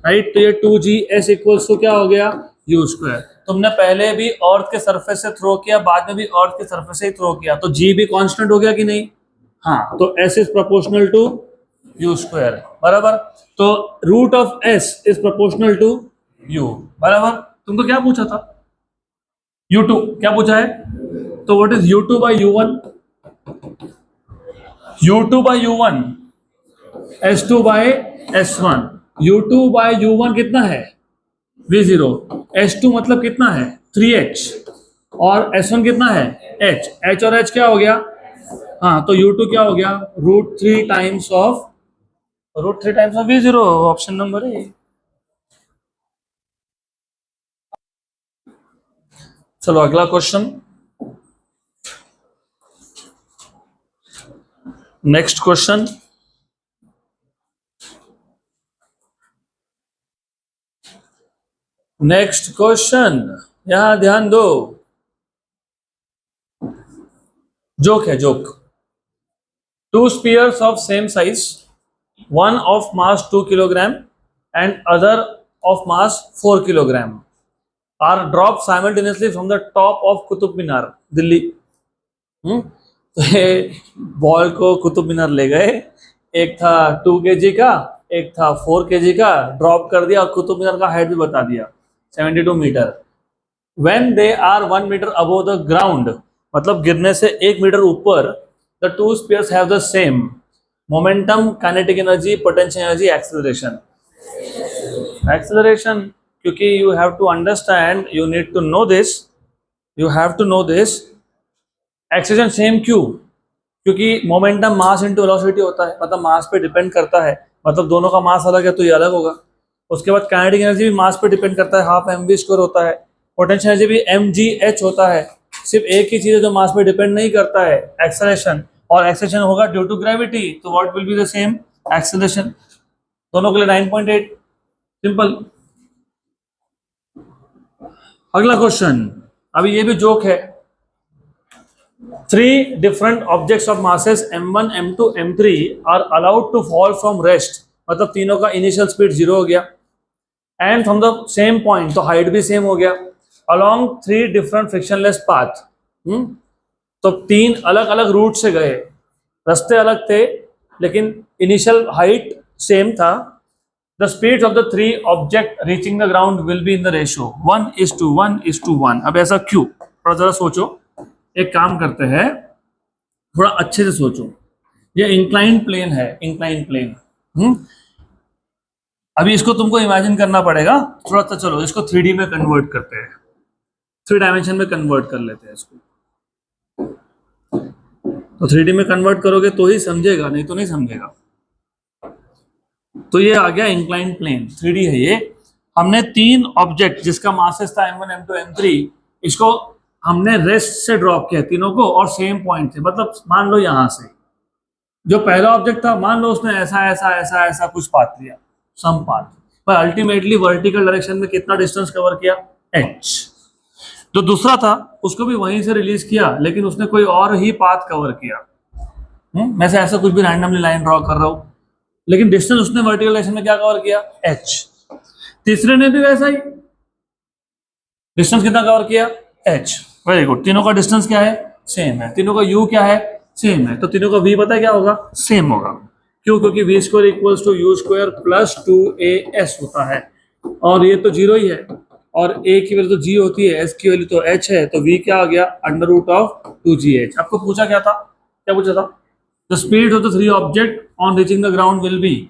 S1: right. तो ये 2gs इक्वल्स टू क्या हो गया? u square. तुमने पहले भी अर्थ के सरफेस से थ्रो किया, बाद में भी अर्थ के सरफेस से ही थ्रो किया, तो g भी कांस्टेंट हो गया कि नहीं? हाँ, तो s is proportional to u square, बराबर। तो root of s is proportional to u, बराबर। तुमको क्या पूछा था? u2 क्या पूछा है? तो what is u2 by u1? u2 by u1 s2 by s1। u2 by u1 कितना है? v0। s2 मतलब कितना है? 3h। और s1 कितना है? h और h क्या हो गया? हाँ, तो u2 क्या हो गया? √3 times of v0, option number ए। चलो अगला क्वेश्चन। नेक्स्ट क्वेश्चन, यहां ध्यान दो, जोक है, joke. 2 spheres of same size, one of mass 2 kilogram and other of mass 4 kilogram are dropped simultaneously from the top of Qutub Minar, Delhi. तो ये ball को कुतुब मीनार ले गए, एक था 2 kg का, एक था 4 kg का, ड्रॉप कर दिया और कुतुब मीनार का हाइट भी बता दिया 72 metre. When they are 1 meter above the ground, मतलब गिरने से 1 मीटर ऊपर, the two spheres have the same momentum, kinetic energy, potential energy, acceleration। acceleration, क्योंकि you have to understand, you need to know this, you have to know this। Acceleration same क्यों? क्योंकि momentum mass into velocity होता है, मतलब मास पे depend करता है, मतलब दोनों का मास अलग है तो ये अलग होगा। उसके बाद काइनेटिक एनर्जी भी मास पे डिपेंड करता है, हाफ mv स्क्वायर होता है। पोटेंशियल एनर्जी भी mgh होता है। सिर्फ एक ही चीज है जो मास पे डिपेंड नहीं करता है, एक्सेलरेशन, और एक्सेलरेशन होगा ड्यू टू ग्रेविटी, तो what will be the same? Acceleration. दोनों के लिए 9.8, सिंपल। अगला क्वेश्चन, अभी ये भी जोक है। 3 different objects of masses m1, m2, m3 are allowed to fall from rest, मतलब तीनों का इनिशियल स्पीड 0 हो गया, and from the same point, तो हाइट भी सेम हो गया, अलोंग 3 different frictionless path। तो 3 अलग अलग रूट से गए, रास्ते अलग थे लेकिन इनिशियल हाइट सेम था। The speed of the 3 object reaching the ground will be in the ratio 1:1:1। अब ऐसा क्यों? थोड़ा जरा सोचो। एक काम करते हैं, थोड़ा अच्छे से सोचो। ये इंक्लाइंड प्लेन है, इंक्लाइंड प्लेन। अभी इसको तुमको इमेजिन करना पड़ेगा थोड़ा सा। चलो इसको 3D में कन्वर्ट करते हैं, 3 डायमेंशन में कन्वर्ट कर लेते हैं इसको। तो 3D में कन्वर्ट करोगे तो ही समझेगा, नहीं तो नहीं समझेगा। तो ये आ गया इंक्लाइंड प्लेन, 3D है ये। हमने 3 ऑब्जेक्ट जिसका मासेस था m1 m2 m3, इसको हमने रेस्ट से ड्रॉप किया तीनों को, और सेम पॉइंट थे। मतलब मान लो यहां से जो पहला ऑब्जेक्ट था, मान लो उसने ऐसा ऐसा ऐसा ऐसा कुछ पाथ लिया, सम पाथ, पर अल्टीमेटली वर्टिकल डायरेक्शन में कितना डिस्टेंस कवर किया, h। जो दूसरा था उसको भी वहीं से रिलीज किया, लेकिन उसने कोई और ही पाथ कवर किया। मैं से ऐसा कुछ भी रैंडमली लाइन ड्रॉ कर रहा हूं, लेकिन डिस्टेंस उसने वर्टिकल डायरेक्शन में क्या कवर किया, h। तीसरे ने भी वैसा ही डिस्टेंस कितना कवर किया, h। Very good. तीनों का डिस्टेंस क्या है, सेम है। तीनों का u क्या है, सेम है। तो तीनों का v पता है क्या होगा, सेम होगा। क्यों, क्योंकि v square equals to u square plus 2as होता है, और ये तो जीरो ही है, और a की वैल्यू तो g होती है, s की वैल्यू तो h है, तो v क्या आ गया, अंडर रूट ऑफ 2gh। आपको पूछा क्या था, क्या पूछा था, the speed of the 3 object on reaching the ground will be.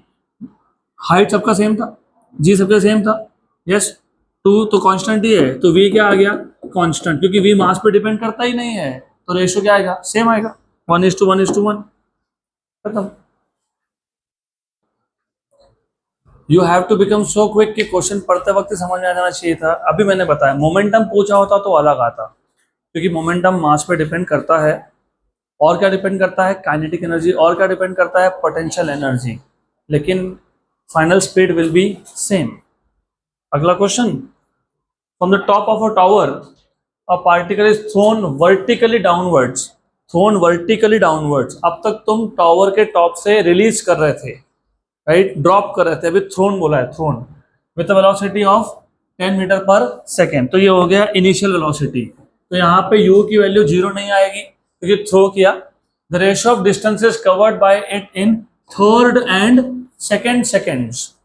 S1: Height सबका सेम था, g सबका सेम था, यस। 2 तो कांस्टेंट ही है, तो v क्या आ गया, कांस्टेंट, क्योंकि v मास पे डिपेंड करता ही नहीं है, तो रेशियो क्या आएगा, सेम आएगा, 1:1:1। खत्म। You have to become so quick कि क्वेश्चन पढ़ते वक्त ही समझ में आ जाना चाहिए था। अभी मैंने बताया मोमेंटम पूछा होता तो अलग आता, क्योंकि मोमेंटम मास पे डिपेंड करता है, और क्या डिपेंड करता है, काइनेटिक एनर्जी, और क्या डिपेंड करता है, पोटेंशियल एनर्जी, लेकिन final speed will be same. अगला question, from the top of a tower a particle is thrown vertically downwards, thrown vertically downwards. अब तक तुम टावर के टॉप से रिलीज कर रहे थे, राइट, ड्रॉप कर रहे थे, अभी थ्रोन बोला है, thrown with velocity of 10 meter per second. तो ये हो गया इनिशियल वेलोसिटी। तो यहाँ पे u की वैल्यू 0 नहीं आएगी क्योंकि थ्रो किया। The ratio of distances covered by it in third and second seconds,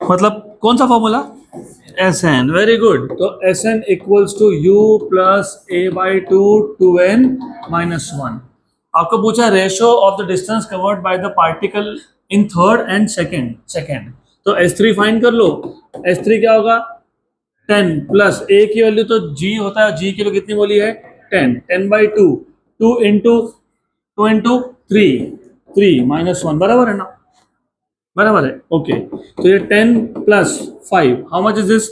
S1: मतलब कौन सा फॉर्मूला, Sn। Very good. तो Sn equals to u plus a/2 2n minus 1। आपको पूछा ratio of the distance covered by the particle in third and second. तो S3 find कर लो। S3 क्या होगा, 10 प्लस a की वैल्यू तो g होता है, g की वैल्यू कितनी बोली है, 10, 10/2, 2 इंटू 3 माइनस 1, बराबर है ना, बराबर है, ओके। तो ये 10 plus 5, how much is this,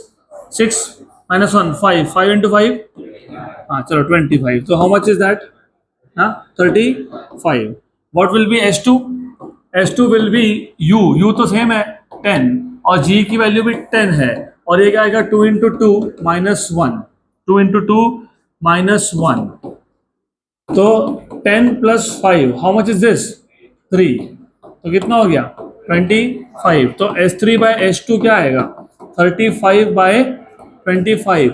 S1: 6 minus 1 5, 5 into 5, हाँ चलो 25। तो हाउ मच इज दैट, हाँ 35। What will B S2, S2 will be u तो सेम है 10, और g की वैल्यू भी 10 है, और ये क्या आएगा 2 इंटू 2 माइनस 1, 2 इंटू 2 माइनस 1। तो 10 plus 5, how much is this, 3, तो कितना हो गया 25। तो S3 बाय S2 क्या आएगा, 35/25।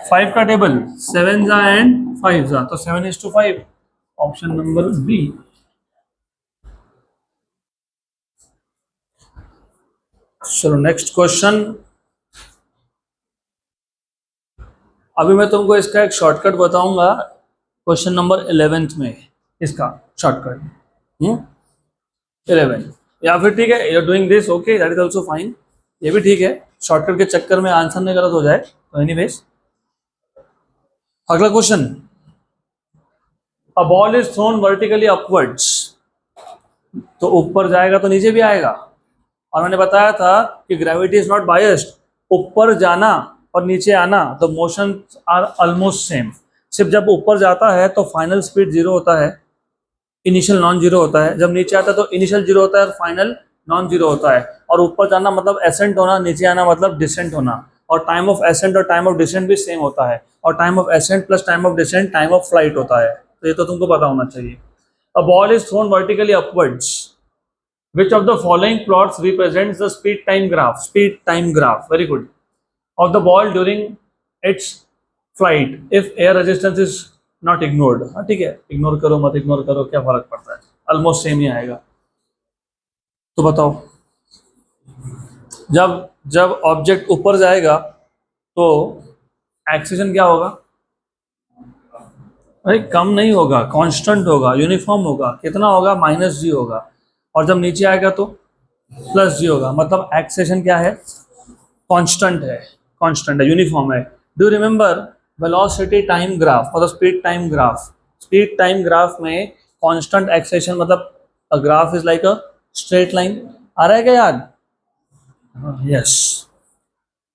S1: 5 का टेबल 7 जा एंड 5 जा, तो 7:5, ऑप्शन नंबर बी। चलो नेक्स्ट क्वेश्चन। अभी मैं तुमको इसका एक शॉर्टकट बताऊंगा क्वेश्चन नंबर 11th में, इसका शॉर्टकट 11, या फिर ठीक है, you are doing this, okay, that is also fine, ये भी ठीक है। शॉर्टकट के चक्कर में आंसर नहीं गलत हो जाए, तो एनीवेज अगला question, a ball is thrown vertically upwards, तो ऊपर जाएगा तो नीचे भी आएगा, और मैंने बताया था कि ग्रेविटी इज नॉट बायस्ड, ऊपर जाना और नीचे आना the motion are almost same. सिर्फ जब ऊपर जाता है तो फाइनल स्पीड जीरो होता है, इनिशियल नॉन जीरो होता है, जब नीचे आता है तो इनिशियल जीरो होता है और फाइनल नॉन जीरो होता है। और ऊपर जाना मतलब एसेंट होना, नीचे आना मतलब डिसेंट होना, और टाइम ऑफ एसेंट और टाइम ऑफ डिसेंट भी सेम होता है, और time of ascent plus time of descent time of flight होता है। तो ये तो तुमको पता होना चाहिए। A ball is thrown vertically upwards, which of the following plots represents the speed time graph, speed time graph, very good, of the ball during its flight if air resistance is not ignored। हाँ ठीक है, ignore करो मत ignore करो क्या फर्क पड़ता है, ऑलमोस्ट सेम ही आएगा। तो बताओ, जब जब ऑब्जेक्ट ऊपर जाएगा तो एक्सीलरेशन क्या होगा, भाई कम नहीं होगा, कांस्टेंट होगा, यूनिफॉर्म होगा। कितना होगा? माइनस जी होगा। और जब नीचे आएगा तो प्लस जी होगा। मतलब एक्सेशन क्या है? कांस्टेंट है, कांस्टेंट है, यूनिफॉर्म है। Do remember velocity time graph मतलब speed time graph? Speed time graph में कांस्टेंट एक्सेशन मतलब a graph is like a straight line. आ रहा है क्या याद? यस।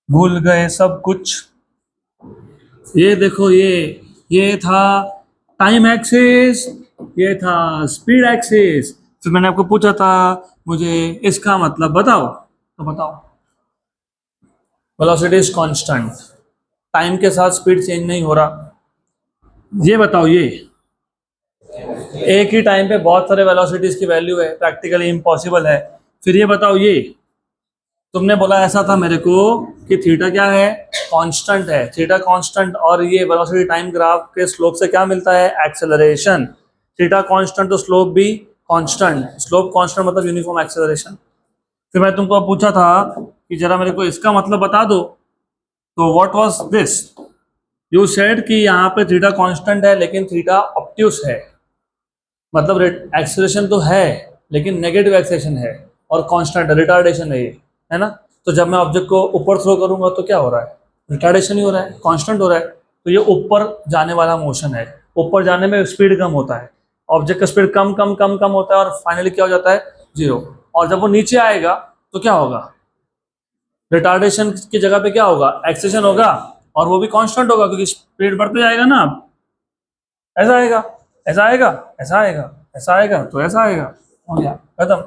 S1: भूल गए सब कुछ। ये देखो, ये था टाइम एक्सिस, ये था स्पीड एक्सिस। फिर मैंने आपको पूछा था मुझे इसका मतलब बताओ, तो बताओ। वेलोसिटी इज कांस्टेंट, टाइम के साथ स्पीड चेंज नहीं हो रहा। ये बताओ, ये एक ही टाइम पे बहुत सारे वेलोसिटीज की वैल्यू है, प्रैक्टिकली इम्पॉसिबल है। फिर ये बताओ, ये तुमने बोला ऐसा था मेरे को कि थीटा क्या है? कांस्टेंट है, थीटा कांस्टेंट। और ये वेलोसिटी टाइम ग्राफ के स्लोप से क्या मिलता है? एक्सेलरेशन। थीटा कांस्टेंट तो स्लोप भी कांस्टेंट। स्लोप कांस्टेंट मतलब यूनिफॉर्म एक्सेलरेशन। फिर मैं तुमको पूछा था कि जरा मेरे को इसका मतलब बता दो, तो what was this? You said कि यहाँ पे थीटा कांस्टेंट है लेकिन थीटा ऑब्ट्यूस है। मतलब एक्सेलरेशन तो है लेकिन नेगेटिव एक्सेलरेशन है और कांस्टेंट रिटार्डेशन है ये, है ना? तो जब मैं ऑब्जेक्ट को ऊपर थ्रो करूंगा तो क्या हो रहा है? रिटार्डेशन ही हो रहा है, कांस्टेंट हो रहा है। तो ये ऊपर जाने वाला मोशन है। ऊपर जाने में स्पीड कम होता है, ऑब्जेक्ट का स्पीड कम कम कम कम होता है और फाइनली क्या हो जाता है? जीरो। और जब वो नीचे आएगा तो क्या होगा? रिटार्डेशन की जगह पे क्या होगा? एक्सेलरेशन होगा, और वो भी कांस्टेंट होगा क्योंकि स्पीड बढ़ते जाएगा ना। ऐसा आएगा, ऐसा आएगा, ऐसा आएगा, ऐसा आएगा, तो ऐसा आएगा। हो गया, खत्म।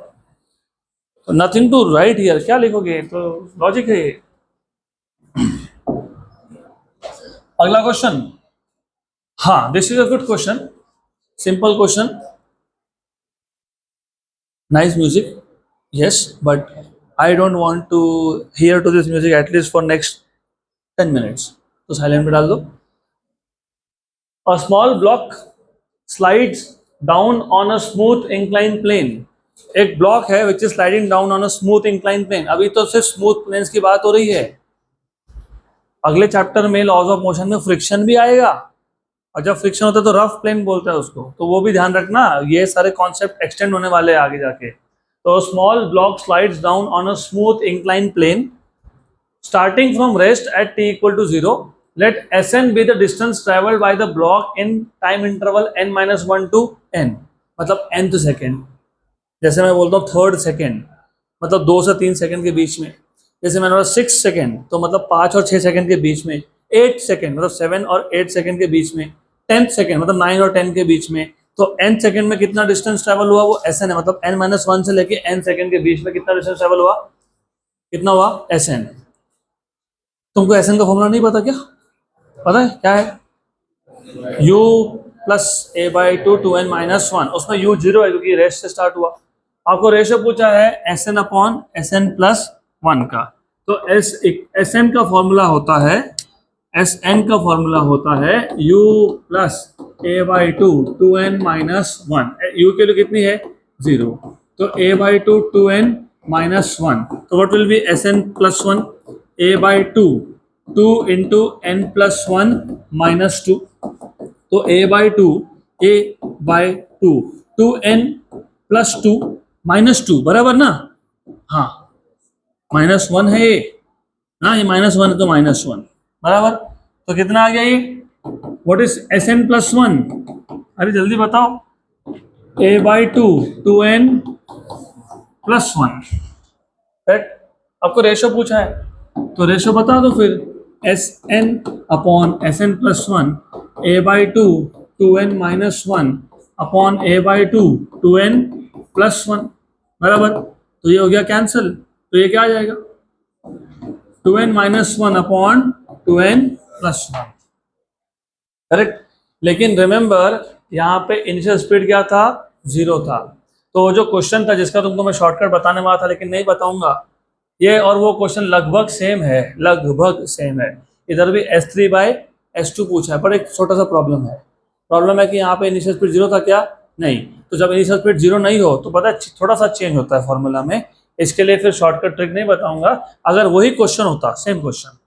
S1: तो नथिंग टू राइट हियर, क्या लिखोगे? तो लॉजिक है ये। अगला क्वेश्चन। हाँ, this is a good question, simple question, nice music. Yes, but I don't want to hear to this music at least for next 10 minutes. तो साइलेंट में डाल दो। A small block slides down on a smooth inclined plane. एक block है which is sliding down on a smooth inclined plane. अभी तो सिर्फ smooth planes की बात हो रही है। अगले चैप्टर में लॉज ऑफ मोशन में फ्रिक्शन भी आएगा, और जब फ्रिक्शन होता है तो रफ प्लेन बोलते हैं उसको, तो वो भी ध्यान रखना। ये सारे कॉन्सेप्ट एक्सटेंड होने वाले हैं आगे जाके। तो small block slides down on a smooth incline plane starting from rest at t equal to 0, let Sn be the distance traveled by the block in time interval n minus 1 to n, मतलब nth second. जैसे मैं बोलता हूँ third second, मतलब 2 से 3 second के बीच में। जैसे मैंने बोला 6 सेकेंड, तो मतलब 5 और 6 सेकेंड के बीच में। 8 सेकेंड मतलब 7 और 8 सेकेंड के बीच में। 10th सेकेंड मतलब 9 और 10 के बीच में। तो n सेकेंड में कितना डिस्टेंस ट्रेवल हुआ? वो Sn है। मतलब n माइनस 1 से लेके n सेकेंड के बीच में कितना डिस्टेंस ट्रेवल हुआ? कितना हुआ? Sn। तुमको एस एन का फॉर्मूला नहीं पता क्या? पता है क्या है? u plus a by two n minus one. उसमें u जीरो है क्योंकि रेस से स्टार्ट हुआ। आपको रेशो पूछा है s n upon s n plus one का। तो एस एन का फॉर्मूला होता है, एस एन का फॉर्मूला होता है u plus a by two n minus one. U के लिए कितनी है? जीरो। तो a by two n minus one, तो what will be s n plus one? A by two into n plus one minus two. तो a by two n plus two minus two, बराबर ना? हाँ, minus one है ये। हाँ, ये minus one है तो माइनस वन, बराबर। तो कितना आ गया ये? What is s n plus one? अरे जल्दी बताओ। A by two n plus one. Correct. आपको रेशो पूछा है तो रेशो बता दो फिर। S n upon s n plus one, a by two n minus one upon a by two n plus one, बराबर। तो ये हो गया कैंसिल। तो ये क्या आ जाएगा? Two n minus one upon two n plus one, correct. लेकिन रिमेंबर यहाँ पे इनिशियल स्पीड क्या था? जीरो था। तो जो क्वेश्चन था जिसका तुमको मैं शॉर्टकट बताने वाला था लेकिन नहीं बताऊंगा, ये और वो क्वेश्चन लगभग सेम है, लगभग सेम है। इधर भी S3 बाई S2 पूछा है, पर एक छोटा सा प्रॉब्लम है। प्रॉब्लम है कि यहाँ पे इनिशियल स्पीड जीरो था क्या? नहीं। तो जब इनिशियल स्पीड जीरो नहीं हो तो पता है थोड़ा सा चेंज होता है फॉर्मूला में। इसके लिए फिर शॉर्टकट ट्रिक नहीं बताऊंगा। अगर वही क्वेश्चन होता, सेम क्वेश्चन,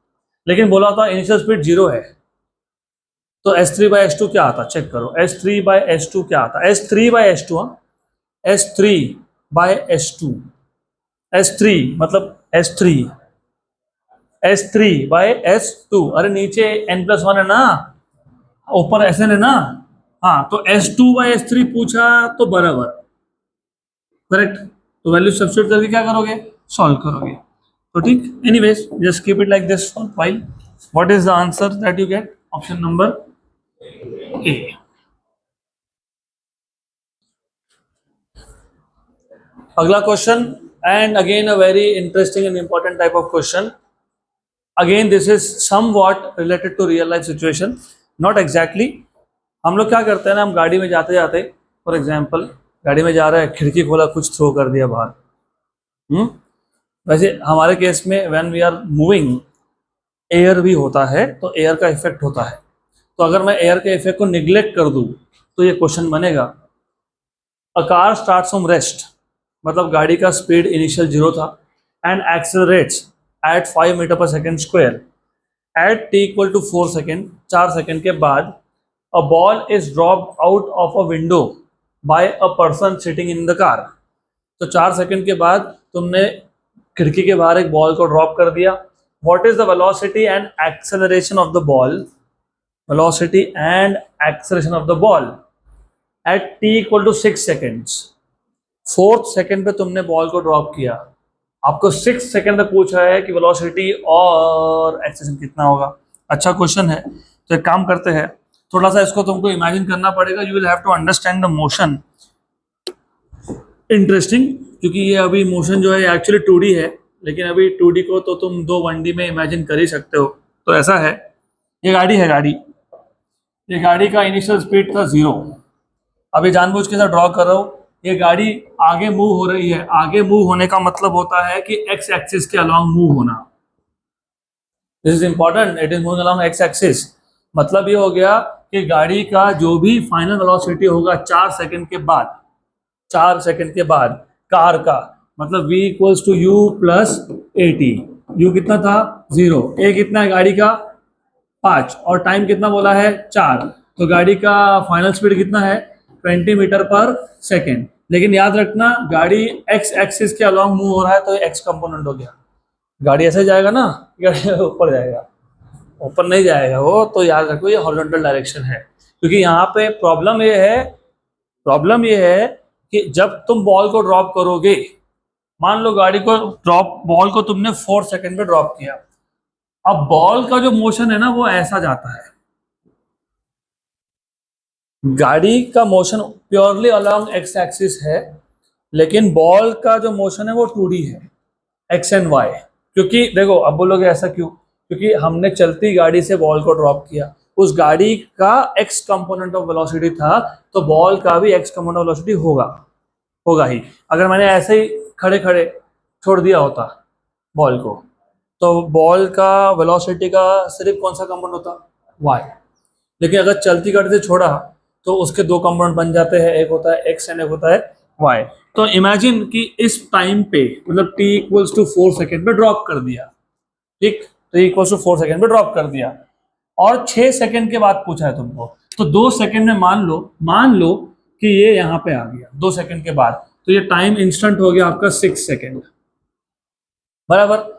S1: लेकिन बोला होता इनिशियल स्पीड जीरो है, तो S3/S2 क्या आता, चेक करो, S3/S2 क्या आता, S3/S2, S3/S2, S3 मतलब S3/S2, अरे नीचे n+1 है ना, ऊपर Sn है ना, हाँ तो S2/S3 पूछा तो बराबर, करेक्ट, तो वैल्यू सब्स्टिट्यूट करके क्या करोगे, सॉल्व करोगे, तो ठीक, anyways just keep it like this for while. What is the answer that you get, option number a. अगला question, and again a very interesting and important type of question. Again this is somewhat related to real life situation, not exactly. हम लोग क्या करते हैं ना, हम गाड़ी में जाते जाते, फॉर एग्जाम्पल गाड़ी में जा रहे हैं, खिड़की खोला, कुछ थ्रो कर दिया बाहर. वैसे हमारे केस में when we are moving, air भी होता है, तो एयर का इफेक्ट होता है. तो अगर मैं एयर के इफेक्ट को निग्लेक्ट कर दूं तो ये क्वेश्चन बनेगा. A car starts from rest, मतलब गाड़ी का स्पीड इनिशियल 0 था, and accelerates at 5 meter per second square at t equal to 4 second, 4 second के बाद a ball is drop out of a window by a person sitting in the car. तो 4 second के बाद तुमने खिड़की के बाहर एक बॉल को ड्रॉप कर दिया. What is the velocity and acceleration of the ball, velocity and acceleration of the ball at t equal to 6 seconds. 4th second पे तुमने बॉल को ड्रॉप किया, आपको 6 सेकेंड में पूछ रहा है कि वेलोसिटी और एक्सेलरेशन कितना होगा. अच्छा क्वेश्चन है, तो एक काम करते हैं, थोड़ा सा इसको तुमको इमेजिन करना पड़ेगा. You will have to understand the motion. Interesting, क्योंकि ये अभी मोशन जो है एक्चुअली 2D है, लेकिन अभी 2D को तो तुम 2 1D में इमेजिन कर ही सकते हो. तो ऐसा है, ये गाड़ी है, ये गाड़ी का इनिशियल स्पीड था 0. अभी जानबूझ के साथ ड्रॉ कर रहा हूँ, ये गाड़ी आगे मूव हो रही है. आगे मूव होने का मतलब होता है कि एक्स एक्सिस के अलोंग मूव होना. This is important, it is moving along x axis. मतलब ये हो गया कि गाड़ी का जो भी फाइनल वेलोसिटी होगा 4 सेकंड के बाद, 4 सेकंड के बाद कार का, मतलब v equals to u plus at. u कितना था 0, a कितना है गाड़ी का 5, और टाइम कितना बोला है 4. तो गाड़ी का फाइनल स्पीड कितना है 20 मीटर पर सेकेंड. लेकिन याद रखना, गाड़ी एक्स एक्सिस के अलोंग मूव हो रहा है, तो एक्स कंपोनेंट हो गया. गाड़ी ऐसे जाएगा ना, गाड़ी ऊपर जाएगा, ऊपर नहीं जाएगा वो, तो याद रखो ये हॉरिजॉन्टल डायरेक्शन है. क्योंकि यहाँ पे प्रॉब्लम ये है कि जब तुम बॉल को ड्रॉप करोगे, मान लो गाड़ी को बॉल को तुमने 4 सेकंड में ड्रॉप किया, अब बॉल का जो मोशन है ना वो ऐसा जाता है. गाड़ी का motion purely along x axis है, लेकिन बॉल का जो मोशन है वो 2D है, एक्स एंड वाई. क्योंकि देखो, अब बोलोगे ऐसा क्यों, क्योंकि हमने चलती गाड़ी से बॉल को ड्रॉप किया, उस गाड़ी का एक्स कंपोनेंट ऑफ वेलोसिटी था, तो बॉल का भी एक्स कंपोनेंट ऑफ वेलोसिटी होगा ही. अगर मैंने ऐसे ही खड़े खड़े छोड़ दिया होता बॉल को, तो बॉल का वेलोसिटी का सिर्फ कौन सा कंपोनेंट होता, वाई. लेकिन अगर चलती गाड़ी से छोड़ा तो उसके 2 कंपोनेंट बन जाते हैं, एक होता है एक्स एंड एक होता है वाई. तो इमेजिन कि इस टाइम पे, मतलब t इक्वल्स टू 4 सेकेंड पे ड्रॉप कर दिया, ठीक, t इक्वल्स टू 4 सेकेंड पे ड्रॉप कर दिया, और 6 सेकेंड के बाद पूछा है तुमको, तो 2 सेकेंड में मान लो कि ये यहाँ पे आ गया 2 सेकेंड के बाद, तो ये टाइम इंस्टेंट हो गया आपका 6 सेकेंड, बराबर.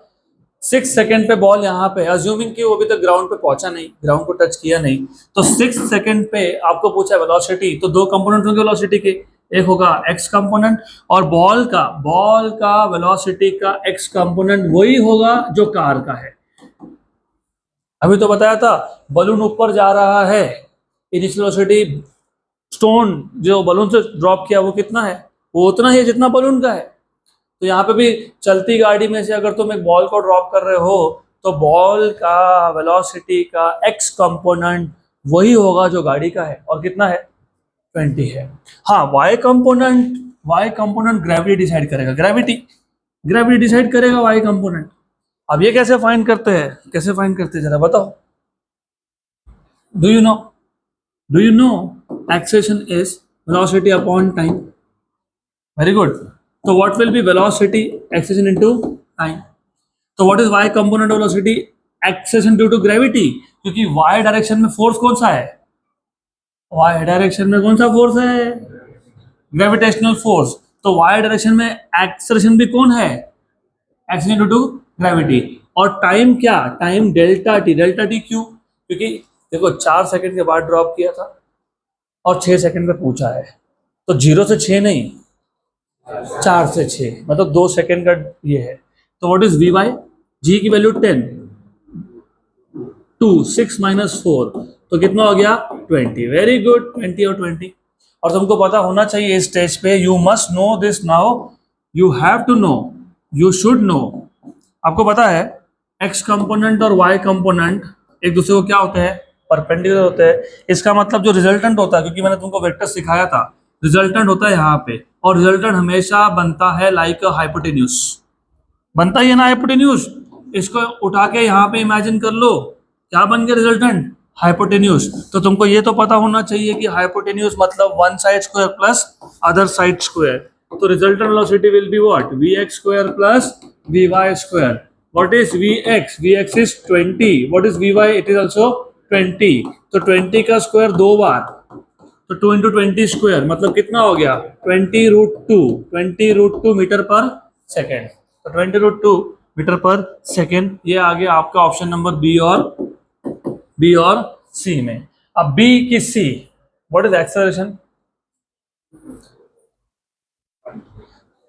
S1: 6 सेकेंड पे बॉल यहाँ पे, अज्यूमिंग कि वो अभी तक ग्राउंड पे पहुंचा नहीं, ग्राउंड को टच किया नहीं, तो 6 सेकेंड पे आपको पूछा वेलोसिटी, तो 2 कंपोनेंट होंगे वेलोसिटी के, एक होगा एक्स कंपोनेंट, और बॉल का वेलोसिटी का एक्स कंपोनेंट वही होगा जो कार का है. अभी तो बताया था, बलून ऊपर जा रहा है, इनिशियल वेलोसिटी स्टोन जो बलून से ड्रॉप किया वो कितना है, वो उतना ही है जितना बलून का है. तो यहाँ पे भी चलती गाड़ी में से अगर तुम एक बॉल को ड्रॉप कर रहे हो, तो बॉल का वेलोसिटी का एक्स कंपोनेंट वही होगा जो गाड़ी का है, और कितना है 20 है. हाँ, वाई कंपोनेंट ग्रेविटी डिसाइड करेगा, ग्रेविटी डिसाइड करेगा वाई कंपोनेंट. अब ये कैसे फाइंड करते हैं जरा बताओ. Do you know acceleration is velocity upon time. Very good. So what will be velocity acceleration into time? So what is y component of velocity? Acceleration due to gravity. क्योंकि Y direction में force कौन सा है, Y direction में कौन सा force है, gravitational force. तो वाई डायरेक्शन में एक्सेलरेशन भी कौन है, एक्सेलरेशन ड्यू टू ग्रेविटी। और टाइम क्या, time delta T, delta T क्यों, क्योंकि देखो 4 सेकंड के बाद ड्रॉप किया था और 6 सेकंड में पूछा है, तो 0 से 6 नहीं, 4 से 6, मतलब 2 सेकंड का ये है। तो व्हाट इज वी वाई, जी की वैल्यू 10, 2 6 माइनस 4, तो कितना हो गया 20। वेरी गुड, 20 और 20। और तुमको पता होना चाहिए इस स्टेज पे, you must know this now, you have to know, you should know. आपको पता है एक्स कंपोनेंट और वाई कंपोनेंट एक दूसरे को क्या होते हैं, परपेंडिकुलर होते हैं। इसका मतलब जो रिजल्टेंट होता है, क्योंकि मैंने तुमको वेक्टर सिखाया था, रिजल्टेंट होता है यहाँ पे, और रिजल्टेंट हमेशा बनता है लाइक अ हाइपोटेन्यूज, बनता ही है ना हाइपोटेन्यूज। इसको उठा के यहाँ पे इमेजिन कर लो, क्या बन गया रिजल्टेंट, हाइपोटेन्यूज। तो तुमको ये तो पता होना चाहिए कि हाइपोटेन्यूज मतलब one side square plus other side square. तो resultant velocity will be what, v x square plus v y square. What is v x, v x is 20, what is v y, it is also 20। तो 20 का स्क्वायर 2 बार, तो 2 इंटू 20 स्क्वायर मतलब कितना हो गया 20√2, 20√2 metre per second. तो 20√2 metre per second, ये आ गया आपका ऑप्शन नंबर बी और सी में। अब बी की सी, व्हाट इज एक्सेलरेशन,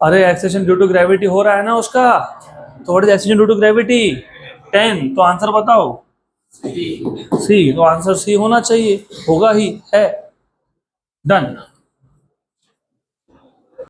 S1: अरे एक्सेलरेशन ड्यू टू ग्रेविटी हो रहा है ना उसका, तो what is acceleration due to gravity 10, तो आंसर बताओ सी, तो आंसर सी होना चाहिए, होगा ही है, डन।